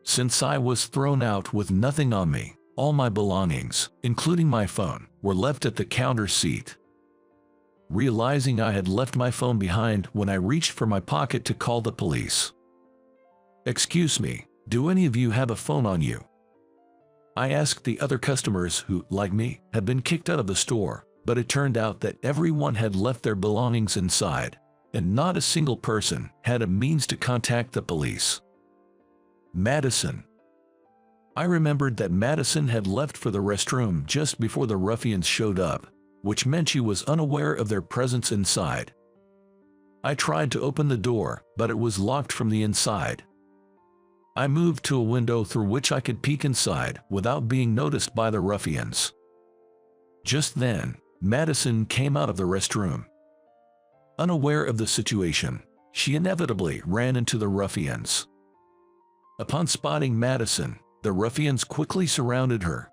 Since I was thrown out with nothing on me, all my belongings, including my phone, were left at the counter seat. Realizing I had left my phone behind when I reached for my pocket to call the police. "Excuse me, do any of you have a phone on you?" I asked the other customers who, like me, had been kicked out of the store, but it turned out that everyone had left their belongings inside, and not a single person had a means to contact the police. Madison. I remembered that Madison had left for the restroom just before the ruffians showed up, which meant she was unaware of their presence inside. I tried to open the door, but it was locked from the inside. I moved to a window through which I could peek inside without being noticed by the ruffians. Just then, Madison came out of the restroom. Unaware of the situation, she inevitably ran into the ruffians. Upon spotting Madison, the ruffians quickly surrounded her.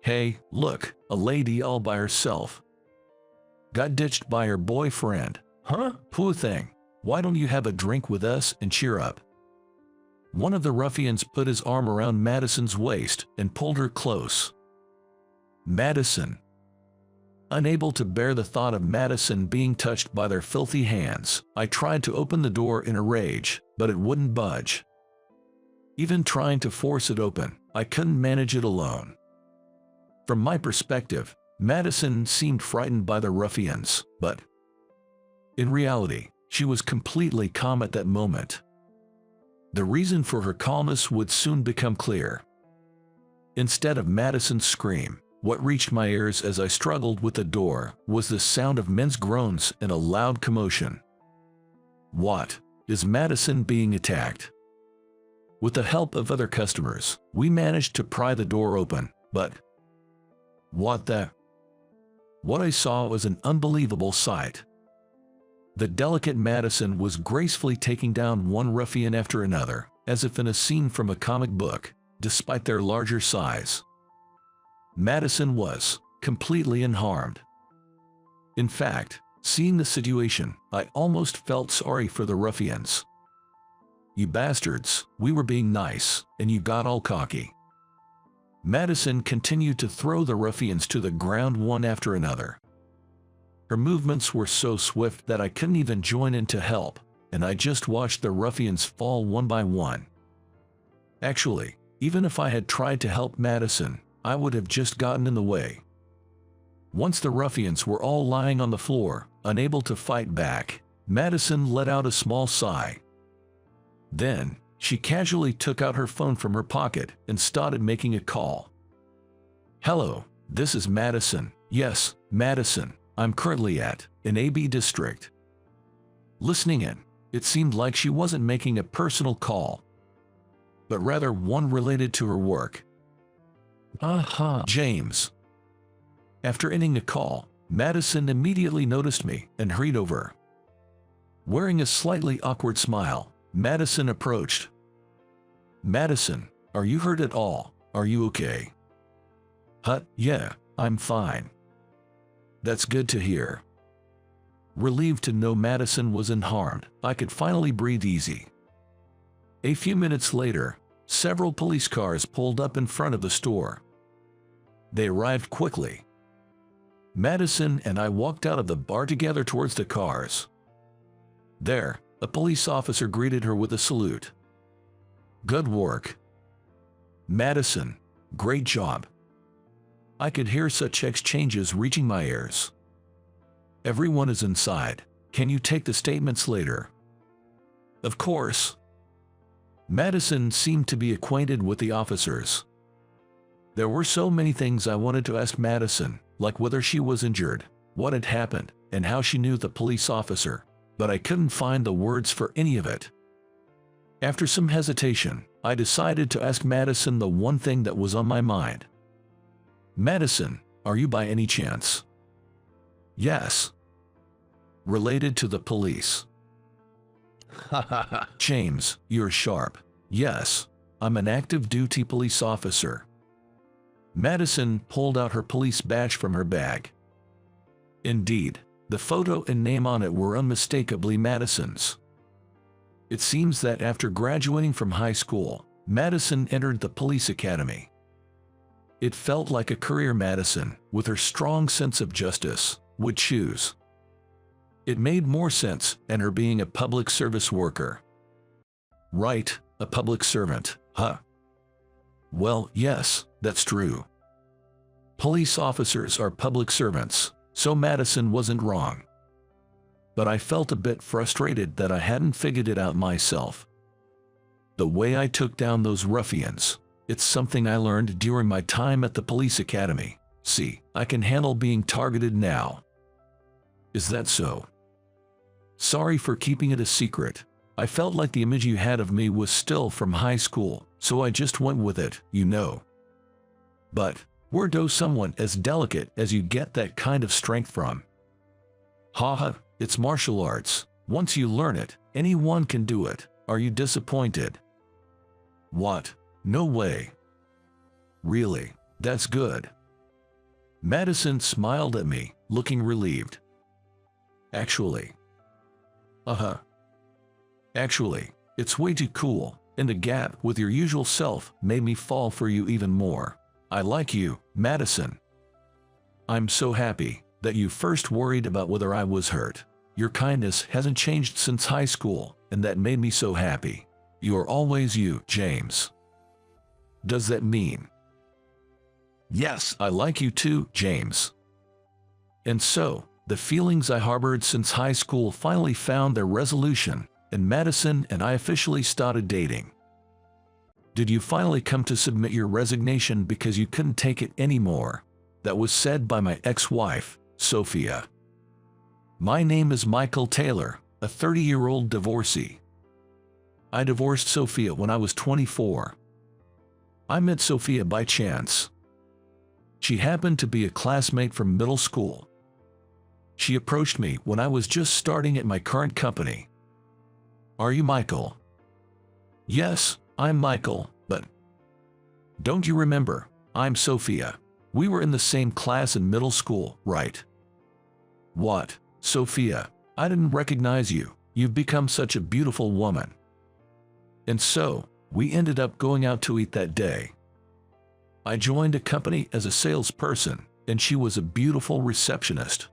"Hey, look, a lady all by herself. Got ditched by her boyfriend, huh? Poor thing. Why don't you have a drink with us and cheer up?" One of the ruffians put his arm around Madison's waist and pulled her close. Madison. Unable to bear the thought of Madison being touched by their filthy hands, I tried to open the door in a rage, but it wouldn't budge. Even trying to force it open, I couldn't manage it alone. From my perspective, Madison seemed frightened by the ruffians, but in reality, she was completely calm at that moment. The reason for her calmness would soon become clear. Instead of Madison's scream, what reached my ears as I struggled with the door was the sound of men's groans and a loud commotion. What? Is Madison being attacked? With the help of other customers, we managed to pry the door open, but what I saw was an unbelievable sight. The delicate Madison was gracefully taking down one ruffian after another, as if in a scene from a comic book, despite their larger size. Madison was completely unharmed. In fact, seeing the situation, I almost felt sorry for the ruffians. "You bastards, we were being nice, and you got all cocky." Madison continued to throw the ruffians to the ground one after another. Her movements were so swift that I couldn't even join in to help, and I just watched the ruffians fall one by one. Actually, even if I had tried to help Madison, I would have just gotten in the way. Once the ruffians were all lying on the floor, unable to fight back, Madison let out a small sigh. Then, she casually took out her phone from her pocket and started making a call. "Hello, this is Madison. Yes, Madison. I'm currently at an AB district." Listening in, it seemed like she wasn't making a personal call, but rather one related to her work. James. After ending the call, Madison immediately noticed me and hurried over. Wearing a slightly awkward smile, Madison approached. "Madison, are you hurt at all? Are you okay?" Yeah, I'm fine." "That's good to hear." Relieved to know Madison was unharmed, I could finally breathe easy. A few minutes later, several police cars pulled up in front of the store. They arrived quickly. Madison and I walked out of the bar together towards the cars. There, a police officer greeted her with a salute. "Good work, Madison. Great job." I could hear such exchanges reaching my ears. "Everyone is inside. Can you take the statements later?" Of course. Madison seemed to be acquainted with the officers. There were so many things I wanted to ask Madison, like whether she was injured, what had happened, and how she knew the police officer, but I couldn't find the words for any of it. After some hesitation, I decided to ask Madison the one thing that was on my mind. "Madison, are you by any chance?" "Yes." "Related to the police?" "James, you're sharp." "Yes, I'm an active duty police officer." Madison pulled out her police badge from her bag. Indeed, the photo and name on it were unmistakably Madison's. It seems that after graduating from high school, Madison entered the police academy. It felt like a career Madison, with her strong sense of justice, would choose. It made more sense than her being a public service worker. Right, a public servant, huh? Well, yes, that's true. Police officers are public servants, so Madison wasn't wrong. But I felt a bit frustrated that I hadn't figured it out myself. The way I took down those ruffians, it's something I learned during my time at the police academy. See, I can handle being targeted now. Is that so? Sorry for keeping it a secret. I felt like the image you had of me was still from high school, so I just went with it, you know. But where does someone as delicate as you get that kind of strength from? Haha, it's martial arts. Once you learn it, anyone can do it. Are you disappointed? What? No way. Really? That's good. Madison smiled at me, looking relieved. Actually. Actually, it's way too cool, and the gap with your usual self made me fall for you even more. I like you, Madison. I'm so happy that you first worried about whether I was hurt. Your kindness hasn't changed since high school, and that made me so happy. You're always you, James. Does that mean? Yes, I like you too, James. And so, the feelings I harbored since high school finally found their resolution, and Madison and I officially started dating. Did you finally come to submit your resignation because you couldn't take it anymore? That was said by my ex-wife, Sophia. My name is Michael Taylor, a 30-year-old divorcee. I divorced Sophia when I was 24. I met Sophia by chance. She happened to be a classmate from middle school. She approached me when I was just starting at my current company. Are you Michael? Yes, I'm Michael, but don't you remember? I'm Sophia. We were in the same class in middle school, right? What, Sophia? I didn't recognize you. You've become such a beautiful woman. And so, we ended up going out to eat that day. I joined a company as a salesperson, and she was a beautiful receptionist.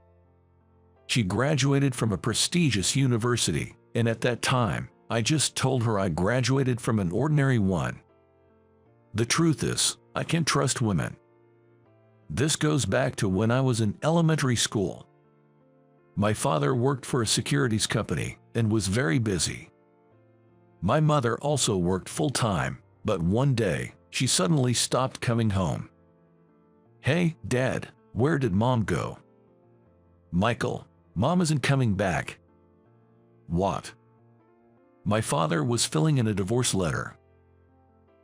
She graduated from a prestigious university, and at that time, I just told her I graduated from an ordinary one. The truth is, I can't trust women. This goes back to when I was in elementary school. My father worked for a securities company and was very busy. My mother also worked full-time, but one day, she suddenly stopped coming home. Hey, Dad, where did Mom go? Michael, Mom isn't coming back. What? My father was filling in a divorce letter.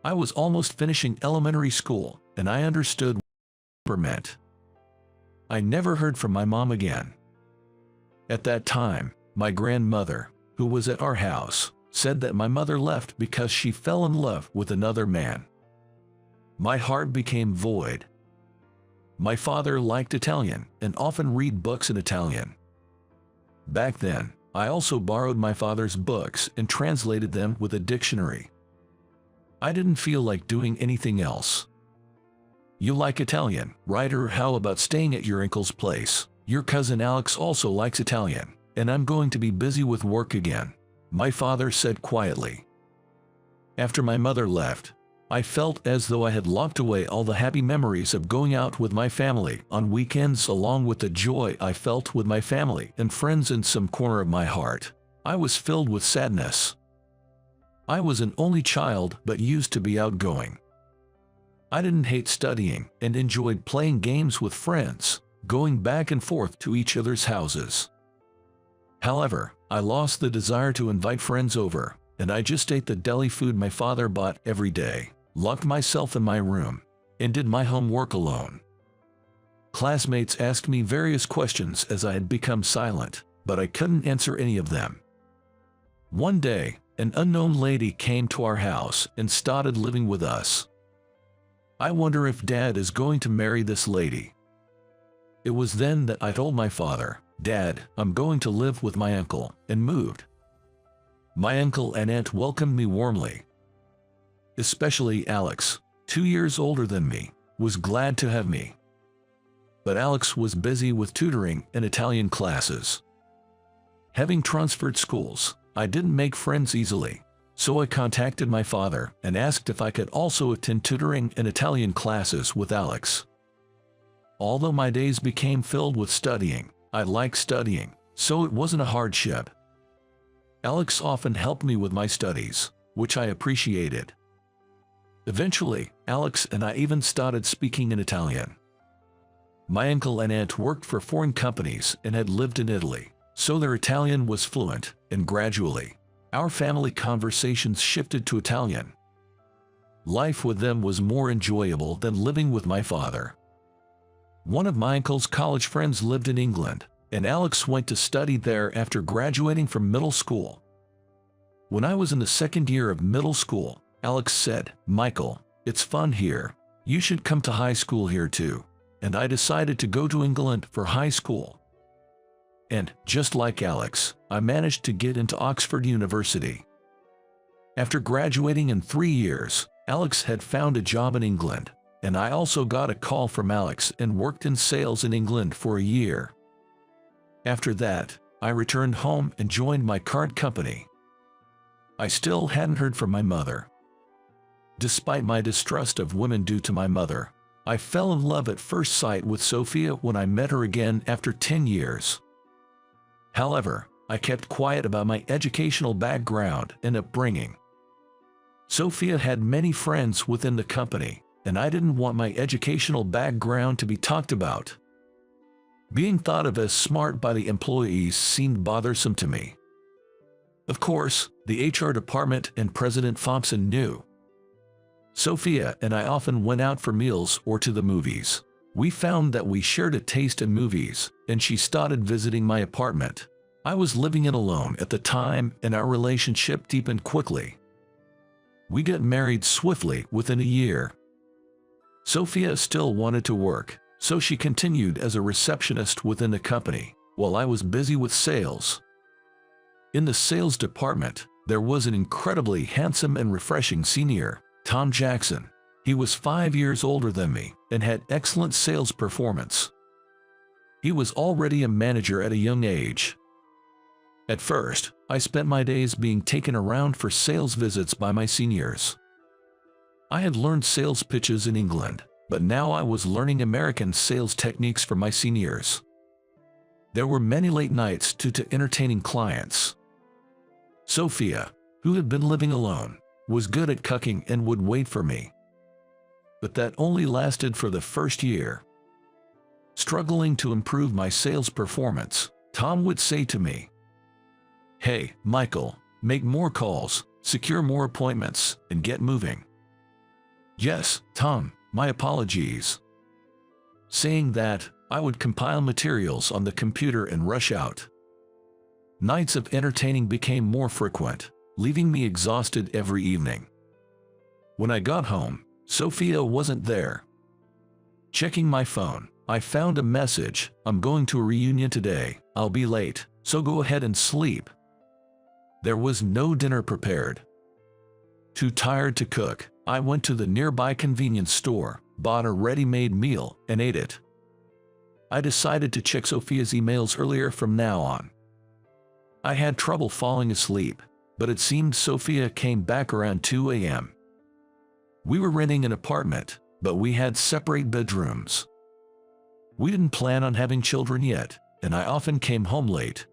I was almost finishing elementary school, and I understood what it meant. I never heard from my mom again. At that time, my grandmother, who was at our house, said that my mother left because she fell in love with another man. My heart became void. My father liked Italian and often read books in Italian. Back then, I also borrowed my father's books and translated them with a dictionary. I didn't feel like doing anything else. You like Italian, right? Or how about staying at your uncle's place? Your cousin Alex also likes Italian. and I'm going to be busy with work again," my father said quietly. After my mother left, I felt as though I had locked away all the happy memories of going out with my family on weekends, along with the joy I felt with my family and friends. In some corner of my heart, I was filled with sadness. I was an only child but used to be outgoing. I didn't hate studying and enjoyed playing games with friends, going back and forth to each other's houses. However, I lost the desire to invite friends over, and I just ate the deli food my father bought every day, locked myself in my room, and did my homework alone. Classmates asked me various questions as I had become silent, but I couldn't answer any of them. One day, an unknown lady came to our house and started living with us. I wonder if Dad is going to marry this lady. It was then that I told my father, "Dad, I'm going to live with my uncle," and moved. My uncle and aunt welcomed me warmly. Especially Alex, 2 years older than me, was glad to have me. But Alex was busy with tutoring and Italian classes. Having transferred schools, I didn't make friends easily, so I contacted my father and asked if I could also attend tutoring and Italian classes with Alex. Although my days became filled with studying, I liked studying, so it wasn't a hardship. Alex often helped me with my studies, which I appreciated. Eventually, Alex and I even started speaking in Italian. My uncle and aunt worked for foreign companies and had lived in Italy, so their Italian was fluent, and gradually, our family conversations shifted to Italian. Life with them was more enjoyable than living with my father. One of my uncle's college friends lived in England, and Alex went to study there after graduating from middle school. When I was in the second year of middle school, Alex said, "Michael, it's fun here. You should come to high school here too." And I decided to go to England for high school. And, just like Alex, I managed to get into Oxford University. After graduating in 3 years, Alex had found a job in England, and I also got a call from Alex and worked in sales in England for a year. After that, I returned home and joined my current company. I still hadn't heard from my mother. Despite my distrust of women due to my mother, I fell in love at first sight with Sophia when I met her again after 10 years. However, I kept quiet about my educational background and upbringing. Sophia had many friends within the company, and I didn't want my educational background to be talked about. Being thought of as smart by the employees seemed bothersome to me. Of course, the HR department and President Thompson knew. Sophia and I often went out for meals or to the movies. We found that we shared a taste in movies, and she started visiting my apartment. I was living in alone at the time, and our relationship deepened quickly. We got married swiftly within a year. Sophia still wanted to work, so she continued as a receptionist within the company, while I was busy with sales. In the sales department, there was an incredibly handsome and refreshing senior, Tom Jackson. He was 5 years older than me and had excellent sales performance. He was already a manager at a young age. At first, I spent my days being taken around for sales visits by my seniors. I had learned sales pitches in England, but now I was learning American sales techniques from my seniors. There were many late nights due to entertaining clients. Sophia, who had been living alone, was good at cooking and would wait for me. But that only lasted for the first year. Struggling to improve my sales performance, Tom would say to me, "Hey, Michael, make more calls, secure more appointments, and get moving." "Yes, Tom, my apologies." Saying that, I would compile materials on the computer and rush out. Nights of entertaining became more frequent, leaving me exhausted every evening. When I got home, Sophia wasn't there. Checking my phone, I found a message, "I'm going to a reunion today, I'll be late, so go ahead and sleep." There was no dinner prepared. Too tired to cook, I went to the nearby convenience store, bought a ready-made meal, and ate it. I decided to check Sophia's emails earlier from now on. I had trouble falling asleep, but it seemed Sophia came back around 2 a.m. We were renting an apartment, but we had separate bedrooms. We didn't plan on having children yet, and I often came home late.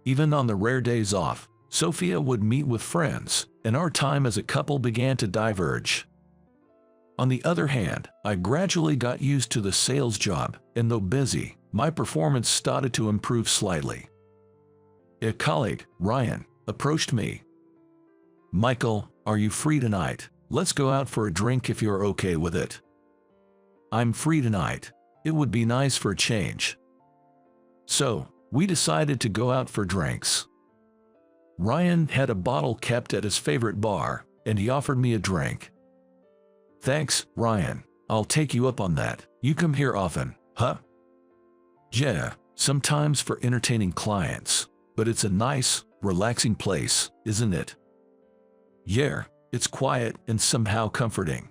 Even on the rare days off, Sophia would meet with friends, and our time as a couple began to diverge. On the other hand, I gradually got used to the sales job, and though busy, my performance started to improve slightly. A colleague, Ryan, approached me. "Michael, are you free tonight? Let's go out for a drink if you're okay with it." "I'm free tonight. It would be nice for a change." So, we decided to go out for drinks. Ryan had a bottle kept at his favorite bar, and he offered me a drink. "Thanks, Ryan. I'll take you up on that. You come here often, huh?" "Yeah, sometimes for entertaining clients, but it's a nice, relaxing place, isn't it?" "Yeah, it's quiet and somehow comforting."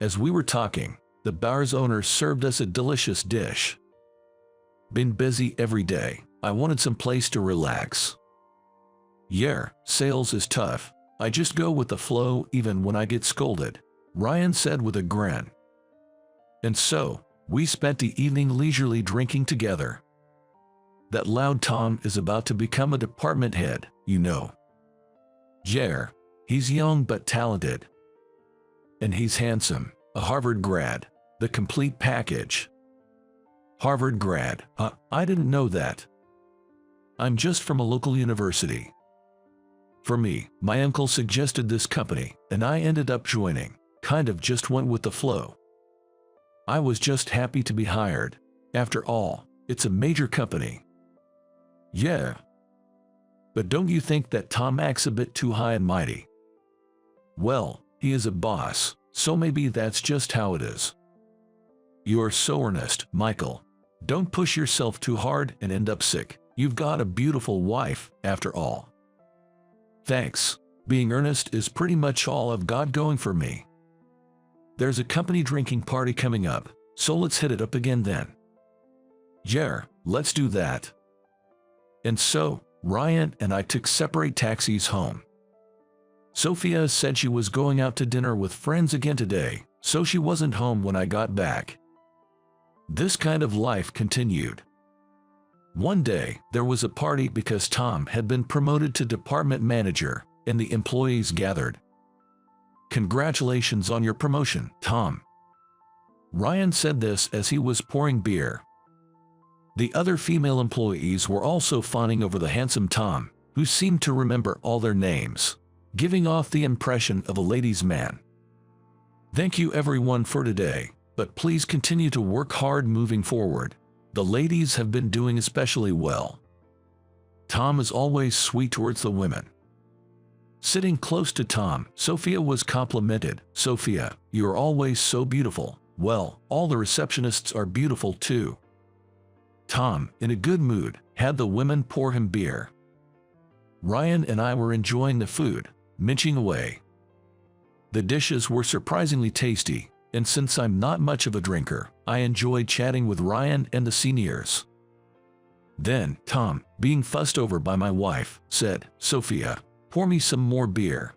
As we were talking, the bar's owner served us a delicious dish. "Been busy every day. I wanted some place to relax." "Yeah, sales is tough. I just go with the flow even when I get scolded," Ryan said with a grin. And so, we spent the evening leisurely drinking together. "That loud Tom is about to become a department head, you know." "Yeah, he's young but talented. And he's handsome, a Harvard grad, the complete package." "Harvard grad, huh? I didn't know that." "I'm just from a local university." For me, my uncle suggested this company, and I ended up joining, kind of just went with the flow. I was just happy to be hired. After all, it's a major company. "Yeah. But don't you think that Tom acts a bit too high and mighty?" "Well, he is a boss, so maybe that's just how it is." "You're so earnest, Michael. Don't push yourself too hard and end up sick. You've got a beautiful wife, after all." "Thanks. Being earnest is pretty much all I've got going for me." "There's a company drinking party coming up, so let's hit it up again then." "Yeah, let's do that." And so, Ryan and I took separate taxis home. Sophia said she was going out to dinner with friends again today, so she wasn't home when I got back. This kind of life continued. One day, there was a party because Tom had been promoted to department manager, and the employees gathered. "Congratulations on your promotion, Tom." Ryan said this as he was pouring beer. The other female employees were also fawning over the handsome Tom, who seemed to remember all their names, giving off the impression of a ladies' man. "Thank you everyone for today, but please continue to work hard moving forward. The ladies have been doing especially well. Tom is always sweet towards the women." Sitting close to Tom, Sophia was complimented. "Sophia, you're always so beautiful." "Well, all the receptionists are beautiful too." Tom, in a good mood, had the women pour him beer. Ryan and I were enjoying the food, munching away. The dishes were surprisingly tasty, and since I'm not much of a drinker, I enjoyed chatting with Ryan and the seniors. Then, Tom, being fussed over by my wife, said, "Sophia, pour me some more beer."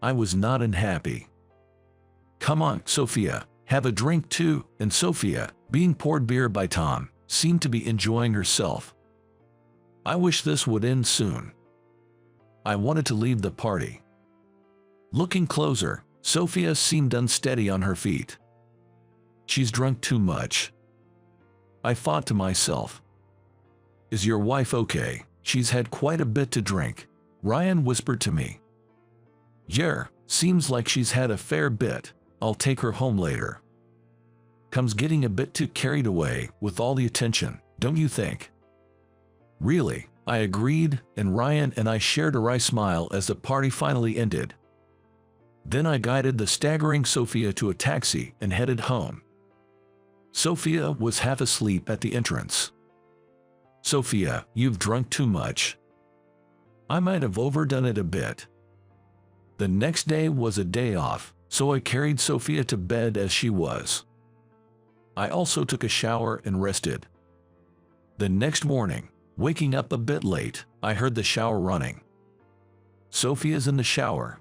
I was not unhappy. "Come on, Sophia, have a drink too," and Sophia, being poured beer by Tom, seemed to be enjoying herself. I wish this would end soon. I wanted to leave the party. Looking closer, Sophia seemed unsteady on her feet. "She's drunk too much." I thought to myself. "Is your wife okay? She's had quite a bit to drink," Ryan whispered to me. "Yeah, seems like she's had a fair bit. I'll take her home later." Comes getting a bit too carried away with all the attention, don't you think? "Really," I agreed, and Ryan and I shared a wry smile as the party finally ended. Then I guided the staggering Sophia to a taxi and headed home. Sophia was half asleep at the entrance. "Sophia, you've drunk too much." I might have overdone it a bit. The next day was a day off, so I carried Sophia to bed as she was. I also took a shower and rested. The next morning, Waking up a bit late, I heard the shower running. Sophia's in the shower.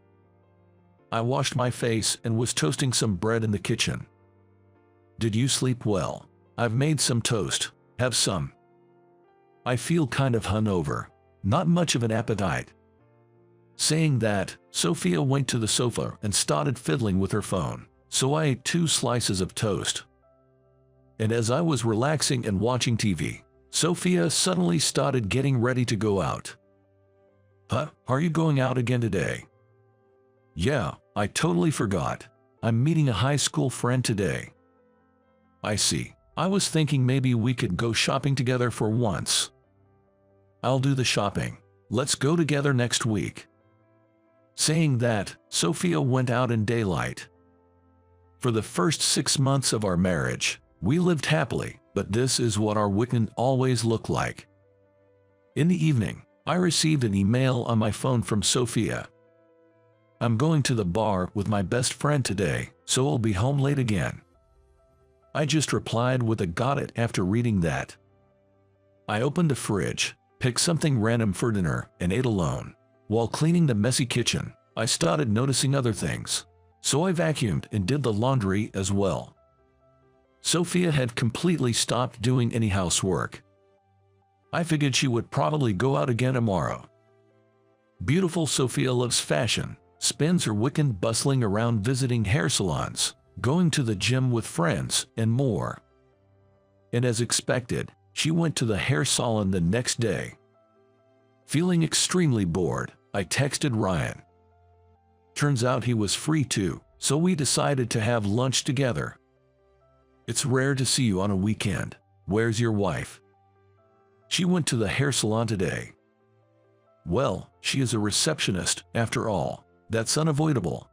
I washed my face and was toasting some bread in the kitchen. Did you sleep well? I've made some toast. Have some. I feel kind of hungover. Not much of an appetite. Saying that, Sophia went to the sofa and started fiddling with her phone, so I ate 2 slices of toast. And as I was relaxing and watching TV, Sophia suddenly started getting ready to go out. Huh? Are you going out again today? Yeah, I totally forgot. I'm meeting a high school friend today. I see. I was thinking maybe we could go shopping together for once. I'll do the shopping. Let's go together next week. Saying that, Sophia went out in daylight. For the first 6 months of our marriage, we lived happily, but this is what our weekend always looked like. In the evening, I received an email on my phone from Sophia. I'm going to the bar with my best friend today, so I'll be home late again. I just replied with a got it after reading that. I opened the fridge, picked something random for dinner, and ate alone. While cleaning the messy kitchen, I started noticing other things, so I vacuumed and did the laundry as well. Sophia had completely stopped doing any housework. I figured she would probably go out again tomorrow. Beautiful Sophia loves fashion, spends her weekend bustling around visiting hair salons, going to the gym with friends, and more. And as expected, she went to the hair salon the next day. Feeling extremely bored, I texted Ryan. Turns out he was free too, so we decided to have lunch together. It's rare to see you on a weekend. Where's your wife? She went to the hair salon today. Well, she is a receptionist, after all. That's unavoidable.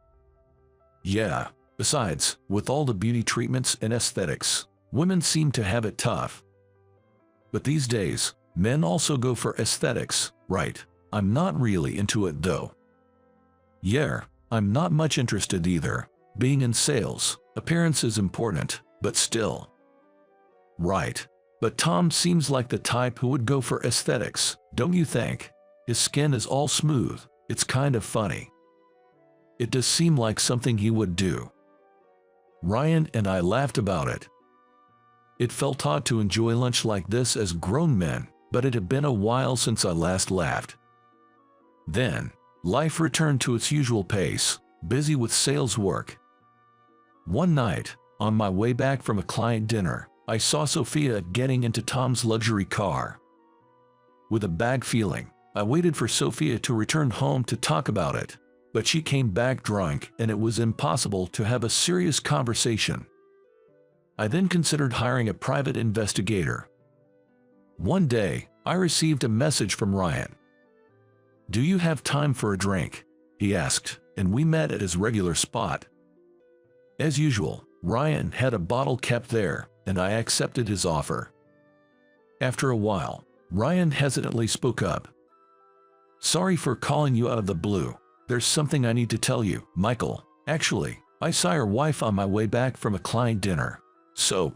Yeah. Besides, with all the beauty treatments and aesthetics, women seem to have it tough. But these days, men also go for aesthetics, right? I'm not really into it though. Yeah, I'm not much interested either. Being in sales, appearance is important, but still. Right. But Tom seems like the type who would go for aesthetics, don't you think? His skin is all smooth. It's kind of funny. It does seem like something he would do. Ryan and I laughed about it. It felt odd to enjoy lunch like this as grown men, but it had been a while since I last laughed. Then, life returned to its usual pace, busy with sales work. One night, on my way back from a client dinner, I saw Sophia getting into Tom's luxury car. With a bad feeling, I waited for Sophia to return home to talk about it. But she came back drunk and it was impossible to have a serious conversation. I then considered hiring a private investigator. One day, I received a message from Ryan. Do you have time for a drink? He asked, and we met at his regular spot. As usual, Ryan had a bottle kept there, and I accepted his offer. After a while, Ryan hesitantly spoke up. Sorry for calling you out of the blue. There's something I need to tell you, Michael. Actually, I saw your wife on my way back from a client dinner. So,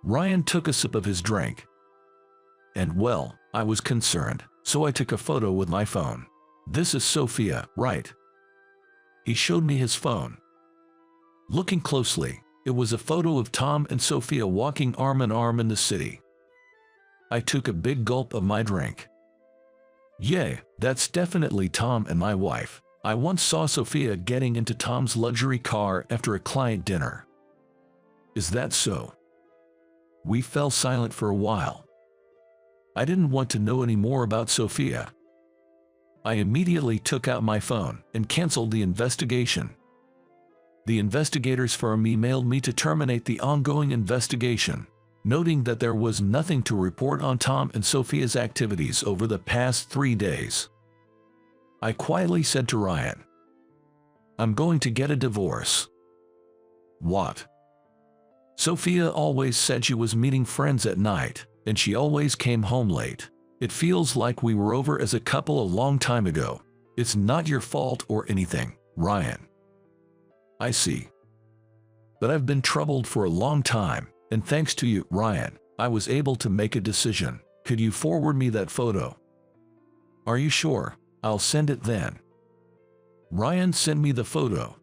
Ryan took a sip of his drink. And well, I was concerned, so I took a photo with my phone. This is Sophia, right? He showed me his phone. Looking closely, it was a photo of Tom and Sophia walking arm in arm in the city. I took a big gulp of my drink. Yeah, that's definitely Tom and my wife. I once saw Sophia getting into Tom's luxury car after a client dinner. Is that so? We fell silent for a while. I didn't want to know any more about Sophia. I immediately took out my phone and canceled the investigation. The investigators firm emailed me to terminate the ongoing investigation, noting that there was nothing to report on Tom and Sophia's activities over the past 3 days. I quietly said to Ryan, I'm going to get a divorce. What? Sophia always said she was meeting friends at night, and she always came home late. It feels like we were over as a couple a long time ago. It's not your fault or anything, Ryan. I see. But I've been troubled for a long time, and thanks to you, Ryan, I was able to make a decision. Could you forward me that photo? Are you sure? I'll send it then. Ryan sent me the photo.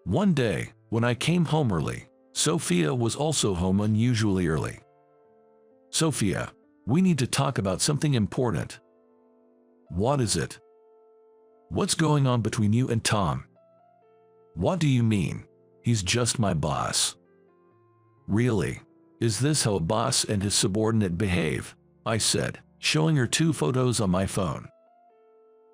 One day, when I came home early, Sophia was also home unusually early. Sophia, we need to talk about something important. What is it? What's going on between you and Tom? What do you mean? He's just my boss. Really? Is this how a boss and his subordinate behave? I said, showing her 2 photos on my phone.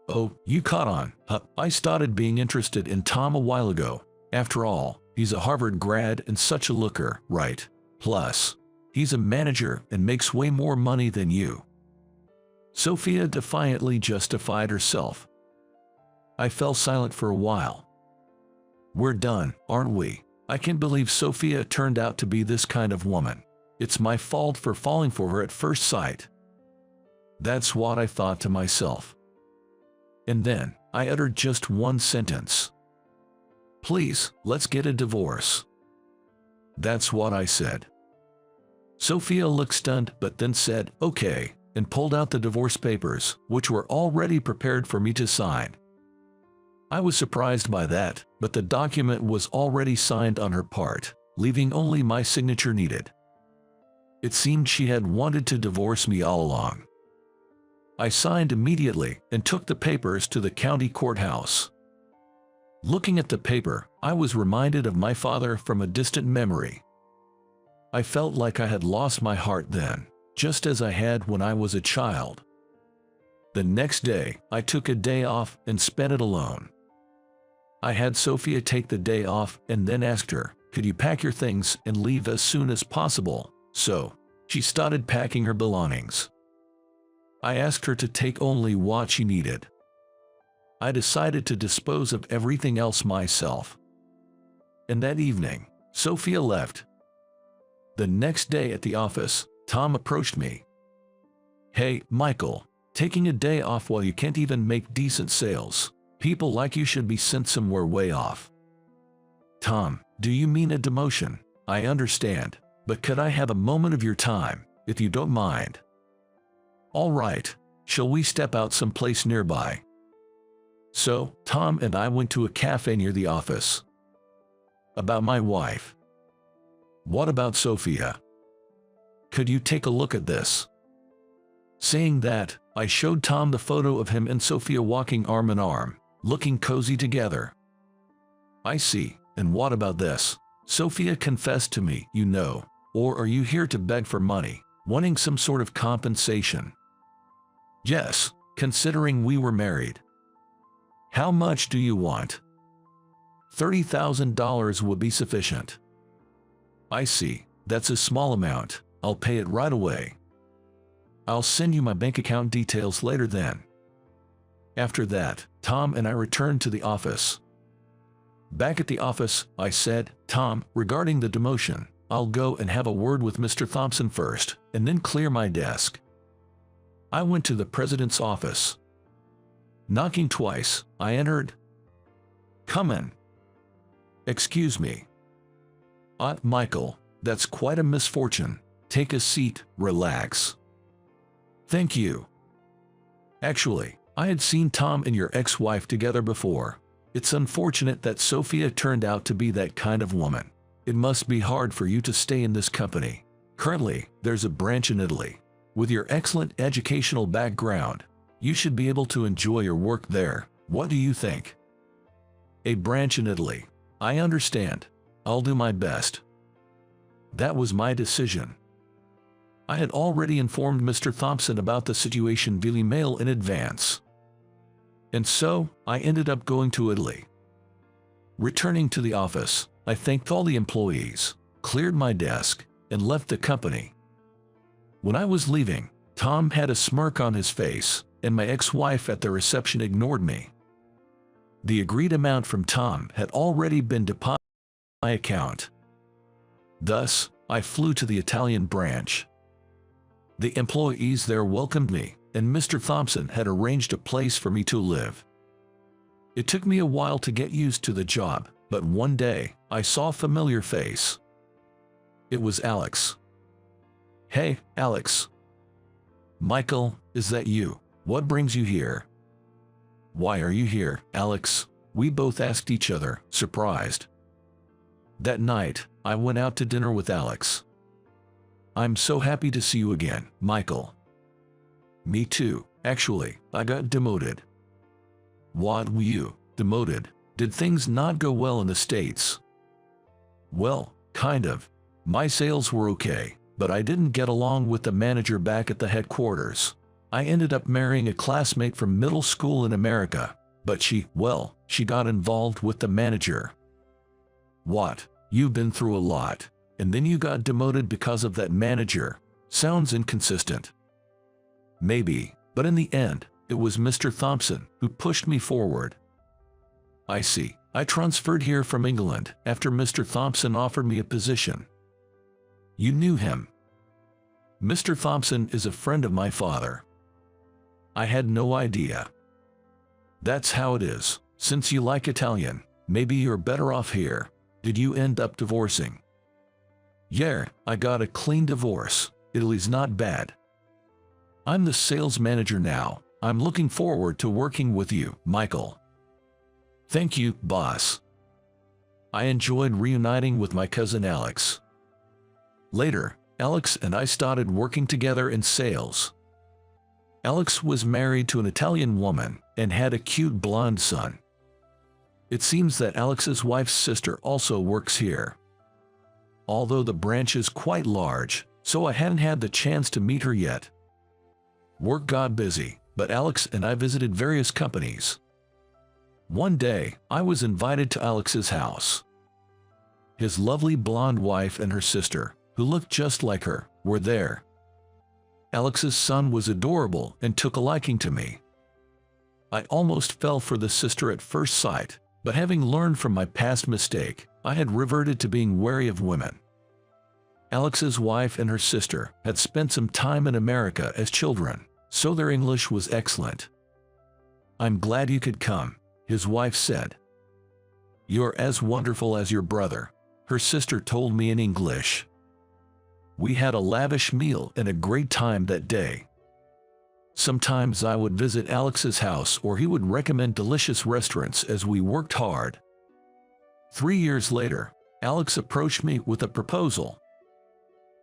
Oh, you caught on. I started being interested in Tom a while ago. After all, he's a Harvard grad and such a looker, right? Plus, he's a manager and makes way more money than you. Sophia defiantly justified herself. I fell silent for a while. We're done, aren't we? I can't believe Sophia turned out to be this kind of woman. It's my fault for falling for her at first sight. That's what I thought to myself. And then, I uttered just one sentence. Please, let's get a divorce. That's what I said. Sophia looked stunned but then said, okay, and pulled out the divorce papers, which were already prepared for me to sign. I was surprised by that, but the document was already signed on her part, leaving only my signature needed. It seemed she had wanted to divorce me all along. I signed immediately and took the papers to the county courthouse. Looking at the paper, I was reminded of my father from a distant memory. I felt like I had lost my heart then, just as I had when I was a child. The next day, I took a day off and spent it alone. I had Sophia take the day off and then asked her, could you pack your things and leave as soon as possible? So, she started packing her belongings. I asked her to take only what she needed. I decided to dispose of everything else myself. And that evening, Sophia left. The next day at the office, Tom approached me. Hey, Michael, taking a day off while you can't even make decent sales. People like you should be sent somewhere way off. Tom, do you mean a demotion? I understand, but could I have a moment of your time, if you don't mind? All right, shall we step out someplace nearby? So, Tom and I went to a cafe near the office. About my wife. What about Sophia? Could you take a look at this? Saying that, I showed Tom the photo of him and Sophia walking arm in arm, looking cozy together. I see, and what about this? Sophia confessed to me, you know, or are you here to beg for money, wanting some sort of compensation? Yes, considering we were married. How much do you want? $30,000 would be sufficient. I see, that's a small amount, I'll pay it right away. I'll send you my bank account details later then. After that, Tom and I returned to the office. Back at the office, I said, Tom, regarding the demotion, I'll go and have a word with Mr. Thompson first, and then clear my desk. I went to the president's office. Knocking twice, I entered. Come in. Excuse me. Michael, that's quite a misfortune. Take a seat, relax. Thank you. Actually, I had seen Tom and your ex-wife together before. It's unfortunate that Sophia turned out to be that kind of woman. It must be hard for you to stay in this company. Currently, there's a branch in Italy. With your excellent educational background, you should be able to enjoy your work there. What do you think? A branch in Italy. I understand. I'll do my best. That was my decision. I had already informed Mr. Thompson about the situation via email in advance. And so, I ended up going to Italy. Returning to the office, I thanked all the employees, cleared my desk, and left the company. When I was leaving, Tom had a smirk on his face, and my ex-wife at the reception ignored me. The agreed amount from Tom had already been deposited in my account. Thus, I flew to the Italian branch. The employees there welcomed me, and Mr. Thompson had arranged a place for me to live. It took me a while to get used to the job, but one day, I saw a familiar face. It was Alex. Hey, Alex. Michael, is that you? What brings you here? Why are you here, Alex? We both asked each other, surprised. That night, I went out to dinner with Alex. I'm so happy to see you again, Michael. Me too, actually, I got demoted. What were you, demoted? Did things not go well in the States? Well, kind of. My sales were okay, but I didn't get along with the manager back at the headquarters. I ended up marrying a classmate from middle school in America, but she got involved with the manager. What? You've been through a lot, and then you got demoted because of that manager. Sounds inconsistent. Maybe, but in the end, it was Mr. Thompson who pushed me forward. I see. I transferred here from England after Mr. Thompson offered me a position. You knew him. Mr. Thompson is a friend of my father. I had no idea. That's how it is. Since you like Italian, maybe you're better off here. Did you end up divorcing? Yeah, I got a clean divorce. Italy's not bad. I'm the sales manager now. I'm looking forward to working with you, Michael. Thank you, boss. I enjoyed reuniting with my cousin Alex. Later, Alex and I started working together in sales. Alex was married to an Italian woman and had a cute blonde son. It seems that Alex's wife's sister also works here. Although the branch is quite large, so I hadn't had the chance to meet her yet. Work got busy, but Alex and I visited various companies. One day, I was invited to Alex's house. His lovely blonde wife and her sister, who looked just like her, were there. Alex's son was adorable and took a liking to me. I almost fell for the sister at first sight, but having learned from my past mistake, I had reverted to being wary of women. Alex's wife and her sister had spent some time in America as children, so their English was excellent. I'm glad you could come, his wife said. You're as wonderful as your brother, her sister told me in English. We had a lavish meal and a great time that day. Sometimes I would visit Alex's house or he would recommend delicious restaurants as we worked hard. 3 years later, Alex approached me with a proposal.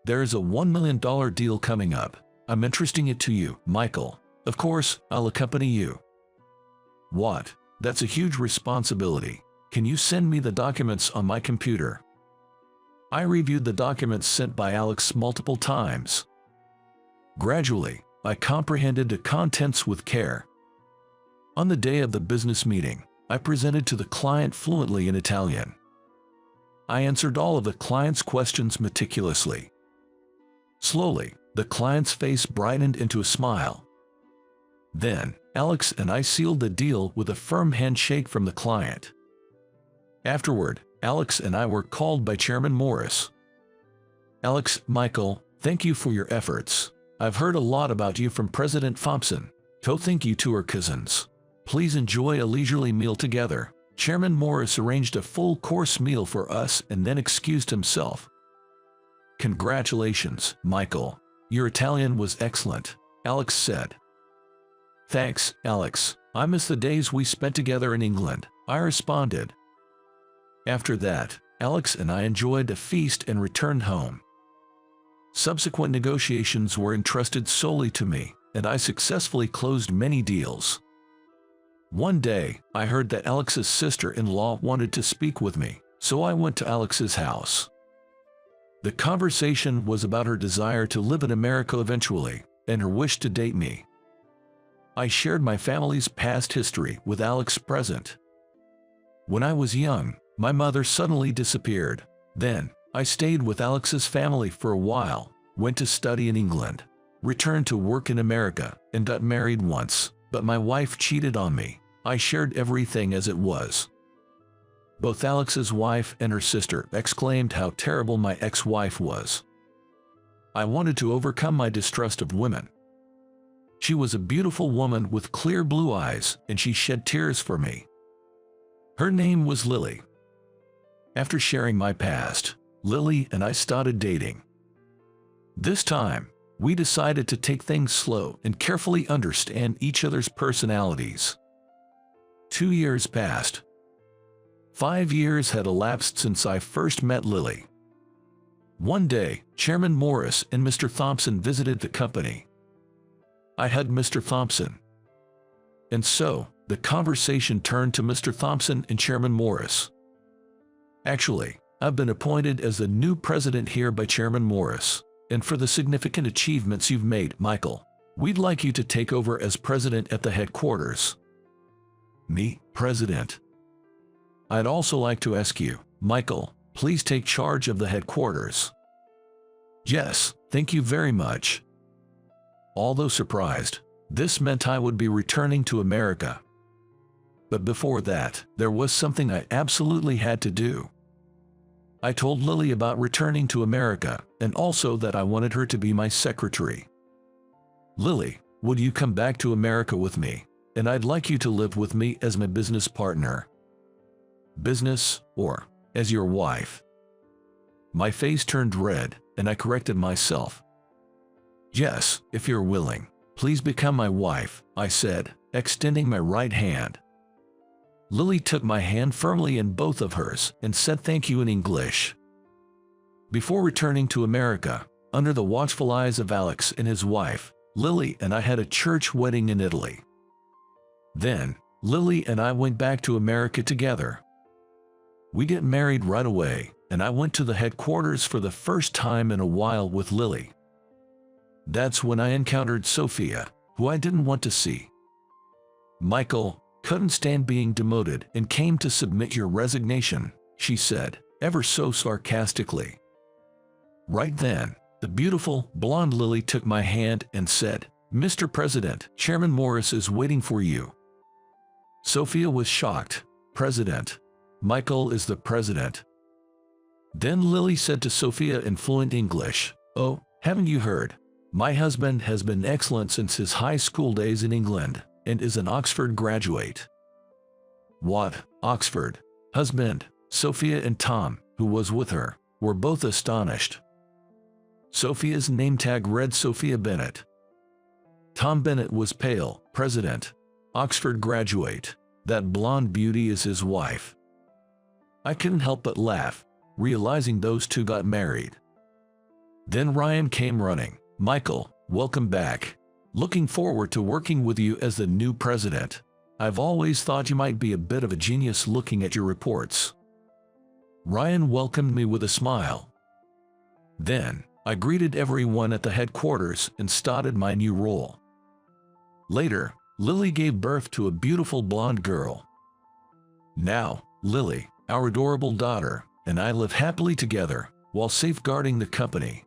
There's a $1 million deal coming up. I'm entrusting it to you, Michael. Of course, I'll accompany you. What? That's a huge responsibility. Can you send me the documents on my computer? I reviewed the documents sent by Alex multiple times. Gradually, I comprehended the contents with care. On the day of the business meeting, I presented to the client fluently in Italian. I answered all of the client's questions meticulously. Slowly, the client's face brightened into a smile. Then, Alex and I sealed the deal with a firm handshake from the client. Afterward, Alex and I were called by Chairman Morris. Alex, Michael, thank you for your efforts. I've heard a lot about you from President Thompson. To think you two are cousins. Please enjoy a leisurely meal together. Chairman Morris arranged a full-course meal for us and then excused himself. Congratulations, Michael. Your Italian was excellent, Alex said. Thanks, Alex. I miss the days we spent together in England, I responded. After that, Alex and I enjoyed a feast and returned home. Subsequent negotiations were entrusted solely to me, and I successfully closed many deals. One day, I heard that Alex's sister-in-law wanted to speak with me, so I went to Alex's house. The conversation was about her desire to live in America eventually, and her wish to date me. I shared my family's past history with Alex present. When I was young, my mother suddenly disappeared. Then, I stayed with Alex's family for a while, went to study in England, returned to work in America, and got married once, but my wife cheated on me. I shared everything as it was. Both Alex's wife and her sister exclaimed how terrible my ex-wife was. I wanted to overcome my distrust of women. She was a beautiful woman with clear blue eyes, and she shed tears for me. Her name was Lily. After sharing my past, Lily and I started dating. This time, we decided to take things slow and carefully understand each other's personalities. 2 years passed. 5 years had elapsed since I first met Lily. One day, Chairman Morris and Mr. Thompson visited the company. I hugged Mr. Thompson. And so, the conversation turned to Mr. Thompson and Chairman Morris. Actually, I've been appointed as the new president here by Chairman Morris, and for the significant achievements you've made, Michael, we'd like you to take over as president at the headquarters. Me, president? I'd also like to ask you, Michael, please take charge of the headquarters. Yes, thank you very much. Although surprised, this meant I would be returning to America. But before that, there was something I absolutely had to do. I told Lily about returning to America, and also that I wanted her to be my secretary. Lily, would you come back to America with me? And I'd like you to live with me as my business partner. Business, or as your wife. My face turned red, and I corrected myself. Yes, if you're willing, please become my wife, I said, extending my right hand. Lily took my hand firmly in both of hers and said thank you in English. Before returning to America, under the watchful eyes of Alex and his wife, Lily and I had a church wedding in Italy. Then, Lily and I went back to America together. We get married right away, and I went to the headquarters for the first time in a while with Lily. That's when I encountered Sophia, who I didn't want to see. Michael couldn't stand being demoted and came to submit your resignation, she said, ever so sarcastically. Right then, the beautiful, blonde Lily took my hand and said, Mr. President, Chairman Morris is waiting for you. Sophia was shocked. President? Michael is the president. Then Lily said to Sophia in fluent English, Oh, haven't you heard? My husband has been excellent since his high school days in England, and is an Oxford graduate. What, Oxford? Husband? Sophia and Tom, who was with her, were both astonished. Sophia's name tag read Sophia Bennett. Tom Bennett was pale. President. Oxford graduate. That blonde beauty is his wife. I couldn't help but laugh, realizing those two got married. Then Ryan came running. Michael, welcome back. Looking forward to working with you as the new president. I've always thought you might be a bit of a genius looking at your reports. Ryan welcomed me with a smile. Then, I greeted everyone at the headquarters and started my new role. Later, Lily gave birth to a beautiful blonde girl. Now, Lily, our adorable daughter, and I live happily together while safeguarding the company.